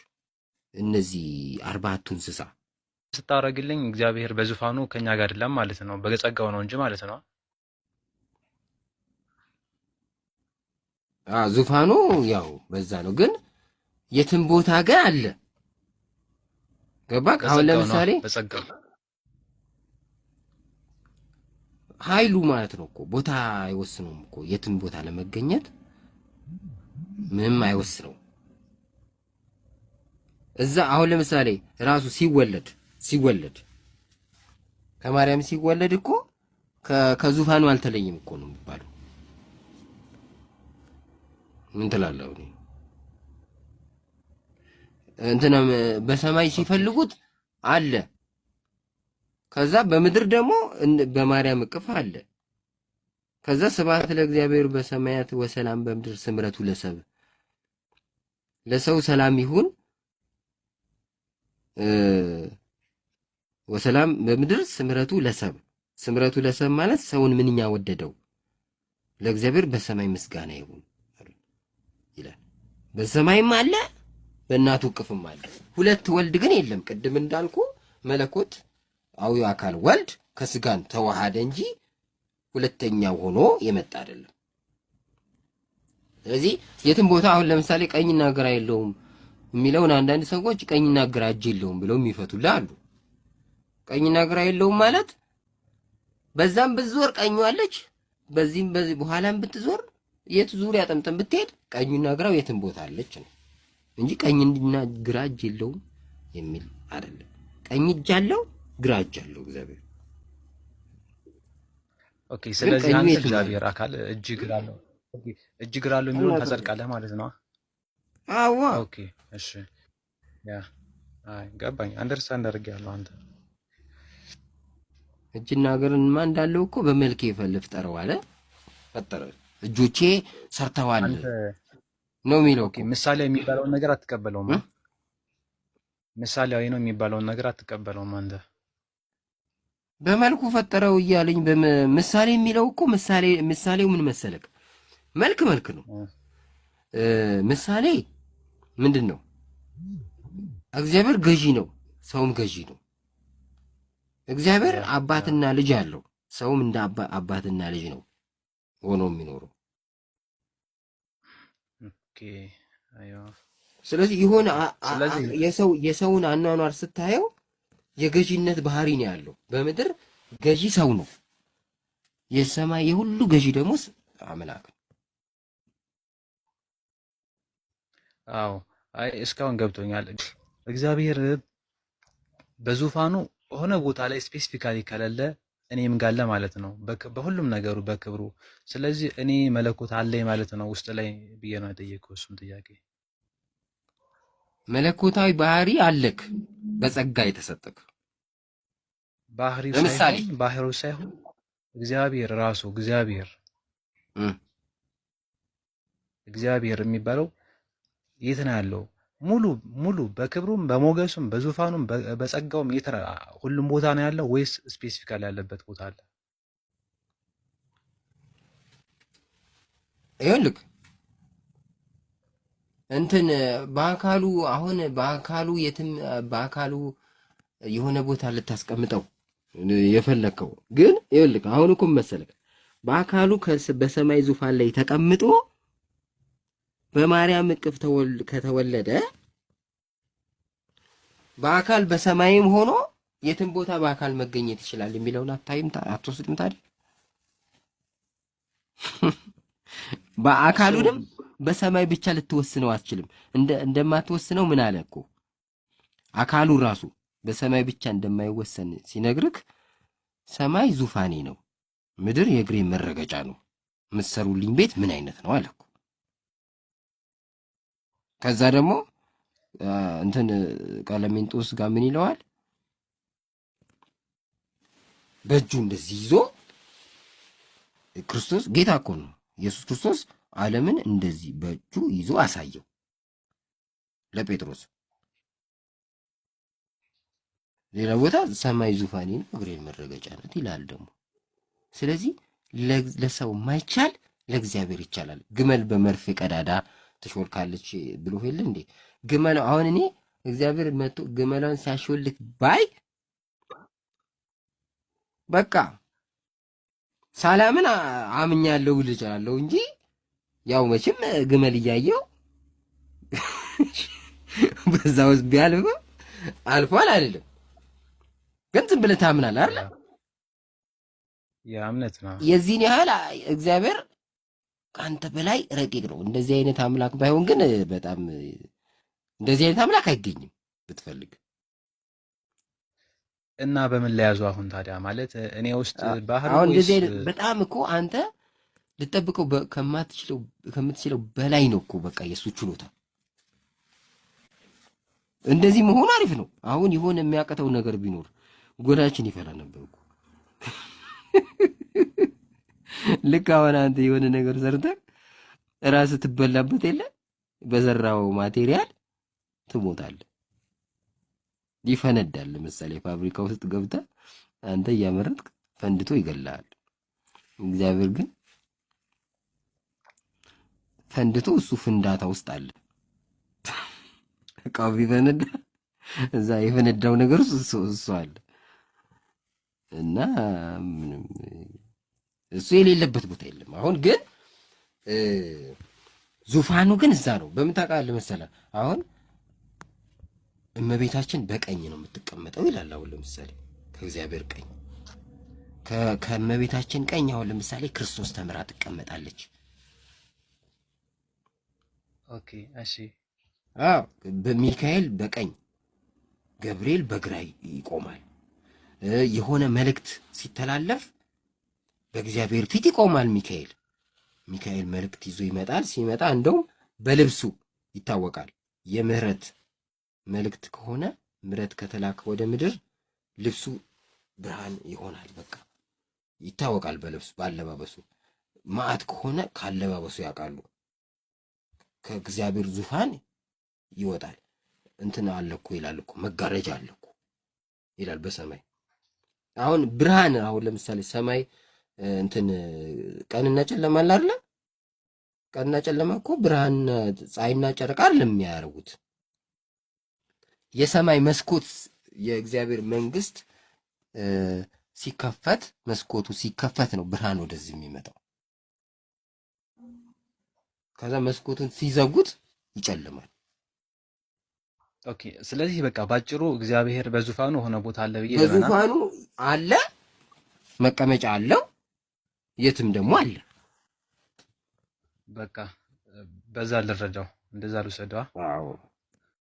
እነዚህ 40ቱ እንስሳ። ስታረግልኝ እግዚአብሔር በዙፋኑ ከኛ ጋር አይደለም ማለት ነው፣ በጸጋው ነው እንጂ ማለት ነው። ዙፋኑ ያው በዛ ነው፣ ግን የትም ቦታ ጋር አለ። ገባክ? አሁን ለምሳሌ በጸጋው ኃይሉ ማለት ነው እኮ ቦታ አይወስነውም እኮ የትም ቦታ ለመገኘት ምንም አይወስነው። እዛ አሁን ለምሳሌ ራሱ ሲወለድ ከማርያም ሲወለድ እኮ ከዙፋኑ አልተለየም እኮ ነው የሚባለው። ምን ትላለህ? እንትናም በሰማይ ሲፈልጉት አለ፣ ከዛ በምድር ደግሞ በማርያም እቅፍ አለ። ከዛ ስብሐት ለእግዚአብሔር በሰማያት ወሰላም በምድር ስምረቱ ለሰብ፣ ለሰው ሰላም ይሁን ወሰላም በምድር ስምረቱ ለሰብ። ስምረቱ ለሰብ ማለት ሰውን ምንኛ ወደደው፣ ለእግዚአብሔር በሰማይ ምስጋና ይሁን ይላል። በሰማይም አለ በእናቱ እቅፍም አለ። ሁለት ወልድ ግን የለም። ቅድም እንዳልኩ መለኮት አዊ አካል ወልድ ከስጋን ተዋሃደ እንጂ ሁለተኛው ሆኖ የመጣ አይደለም። ስለዚህ የትም ቦታ አሁን ለምሳሌ ቀኝና ግራ የለውም የሚለውን አንዳንድ ሰዎች ቀኝና ግራ እጅ የለውም ብለው የሚፈቱልህ አሉ። ቀኝና ግራ የለውም ማለት በዛም ብትዞር ቀኙ አለች፣ በዚህም በዚህ በኋላም ብትዞር የት ዙሪያ ጠምጠም ብትሄድ ቀኙና ግራው የትም ቦታ አለች ነው እንጂ ቀኝና ግራ እጅ የለውም የሚል አይደለም። ቀኝ እጅ አለው፣ ግራ እጅ አለው እግዚአብሔር። ኦኬ። ስለዚህ አንተ እግዚአብሔር አካል እጅ ግራ አለው፣ እጅ ግራ አለው የሚለውን ታጸድቃለህ ማለት ነው? አዎ። ኦኬ እሺ። ያ አይ ገባኝ፣ አንደርስታንድ አድርጌያለሁ። አንተ እጅና እግርማ እንዳለው እኮ በመልክ ፈጠረው አለ፣ ፈጠረ። እጆቼ ሰርተዋል ነው የሚለው። ኦኬ ምሳሌ የሚባለውን ነገር አትቀበለውም? ምሳሌያዊ ነው የሚባለውን ነገር አትቀበለውም አንተ? በመልኩ ፈጠረው እያለኝ ምሳሌ የሚለው እኮ ምሳሌው ምን መሰለክ? መልክ ነው። ምሳሌ ምንድን ነው? እግዚአብሔር ገዢ ነው፣ ሰውም ገዢ ነው። እግዚአብሔር አባትና ልጅ አለው፣ ሰውም እንደ አባትና ልጅ ነው ሆኖ የሚኖረው። ስለዚህ የሆነ የሰውን አኗኗር ስታየው የገዢነት ባህሪ ነው ያለው። በምድር ገዢ ሰው ነው፣ የሰማይ የሁሉ ገዢ ደግሞ አምላክ ነው። አዎ አይ እስካሁን ገብቶኛል። እግዚአብሔር በዙፋኑ ሆነ ቦታ ላይ ስፔሲፊካሊ ከሌለ እኔም ጋለ ማለት ነው፣ በሁሉም ነገሩ በክብሩ። ስለዚህ እኔ መለኮት አለኝ ማለት ነው ውስጥ ላይ ብዬ ነው የጠየቀው እሱን ጥያቄ። መለኮታዊ ባህሪ አለክ በጸጋ የተሰጠክ ባህሪው ለምሳሌ ሳይሆን ባህሪው ሳይሆን እግዚአብሔር ራሱ እግዚአብሔር የሚባለው የት ነው ያለው? ሙሉ በክብሩም በሞገሱም በዙፋኑም በጸጋውም ሁሉም ቦታ ነው ያለው ወይስ ስፔሲፊካሊ ያለበት ቦታ አለ? ይኸውልህ እንትን በአካሉ አሁን በአካሉ የትም በአካሉ የሆነ ቦታ ልታስቀምጠው የፈለከው ግን ይኸውልህ አሁን እኮ መሰለህ በአካሉ በሰማይ ዙፋን ላይ ተቀምጦ በማርያም እቅፍ ከተወለደ በአካል በሰማይም ሆኖ የትም ቦታ በአካል መገኘት ይችላል የሚለውን አትወስድም ታዲያ? በአካሉንም በሰማይ ብቻ ልትወስነው አትችልም። እንደማትወስነው ምን አለ እኮ አካሉ ራሱ በሰማይ ብቻ እንደማይወሰን ሲነግርክ ሰማይ ዙፋኔ ነው፣ ምድር የእግሬ መረገጫ ነው፣ የምትሰሩልኝ ቤት ምን አይነት ነው አለ እኮ። ከዛ ደግሞ እንትን ቀለሜንጦስ ጋር ምን ይለዋል? በእጁ እንደዚህ ይዞ ክርስቶስ ጌታ እኮ ነው ኢየሱስ ክርስቶስ ዓለምን እንደዚህ በእጁ ይዞ አሳየው ለጴጥሮስ። ሌላ ቦታ ሰማይ ዙፋኔ ነው እግሬን መረገጫ ናት ይላል ደግሞ። ስለዚህ ለሰው ማይቻል ለእግዚአብሔር ይቻላል። ግመል በመርፌ ቀዳዳ ትሾልካለች ብሎ ሄለ እንዴ? ግመል አሁን እኔ እግዚአብሔር መጥቶ ግመሏን ሲያሾልክ ባይ በቃ ሰላምን አምኛለሁ ልጅ እንጂ ያው መቼም ግመል እያየው በዛ ውስጥ ቢያልፍ አልፏል አይደለም። ግን ዝም ብለህ ታምናለህ አይደል? ያ እምነት ነው። የዚህን ያህል እግዚአብሔር ከአንተ በላይ ረቂቅ ነው። እንደዚህ አይነት አምላክ ባይሆን ግን በጣም እንደዚህ አይነት አምላክ አይገኝም ብትፈልግ። እና በምን ላይ ያዙ አሁን ታዲያ? ማለት እኔ ውስጥ ባህር አሁን እንደዚህ አይነት በጣም እኮ አንተ ልጠብቀው ከምትችለው በላይ ነው እኮ በቃ የሱ ችሎታ። እንደዚህ መሆኑ አሪፍ ነው። አሁን የሆነ የሚያቀተው ነገር ቢኖር ጎዳችን ይፈላ ነበር እኮ። ልክ አሁን አንተ የሆነ ነገር ሰርተህ ራስህ ትበላበት የለ በዘራው ማቴሪያል ትሞታለህ፣ ይፈነዳል። ለምሳሌ ፋብሪካ ውስጥ ገብተህ አንተ እያመረትክ ፈንድቶ ይገላል። እግዚአብሔር ግን ፈንድቶ እሱ ፍንዳታ ውስጥ አለ። እቃው ቢፈነዳ እዛ የፈነዳው ነገር እሱ አለ እና ምንም እሱ የሌለበት ቦታ የለም። አሁን ግን ዙፋኑ ግን እዛ ነው። በምን ታውቃለህ መሰለህ? አሁን እመቤታችን በቀኝ ነው የምትቀመጠው ይላል። አሁን ለምሳሌ ከእግዚአብሔር ቀኝ ከእመቤታችን ቀኝ አሁን ለምሳሌ ክርስቶስ ተምራ ትቀመጣለች። ኦኬ እሺ። አዎ በሚካኤል በቀኝ ገብርኤል በግራ ይቆማል። የሆነ መልእክት ሲተላለፍ በእግዚአብሔር ፊት ይቆማል ሚካኤል መልእክት ይዞ ይመጣል። ሲመጣ እንደውም በልብሱ ይታወቃል። የምህረት መልእክት ከሆነ ምህረት ከተላከ ወደ ምድር ልብሱ ብርሃን ይሆናል። በቃ ይታወቃል በልብሱ ባለባበሱ። መዓት ከሆነ ካለባበሱ ያውቃሉ። ከእግዚአብሔር ዙፋን ይወጣል። እንትን አለኩ ይላል እኮ መጋረጃ አለኩ ይላል በሰማይ። አሁን ብርሃን አሁን ለምሳሌ ሰማይ እንትን ቀንና ጨለማ አለ አይደል? ቀንና ጨለማ እኮ ብርሃን ፀሐይና ጨረቃ አይደለም የሚያደርጉት። የሰማይ መስኮት የእግዚአብሔር መንግስት ሲከፈት መስኮቱ ሲከፈት ነው ብርሃን ወደዚህ የሚመጣው። ከዛ መስኮቱን ሲዘጉት ይጨልማል። ኦኬ። ስለዚህ በቃ ባጭሩ እግዚአብሔር በዙፋኑ ሆነ ቦታ አለ ብዬ በዙፋኑ አለ፣ መቀመጫ አለው፣ የትም ደግሞ አለ። በቃ በዛ ልረዳው። እንደዛ ልውሰደዋ። አዎ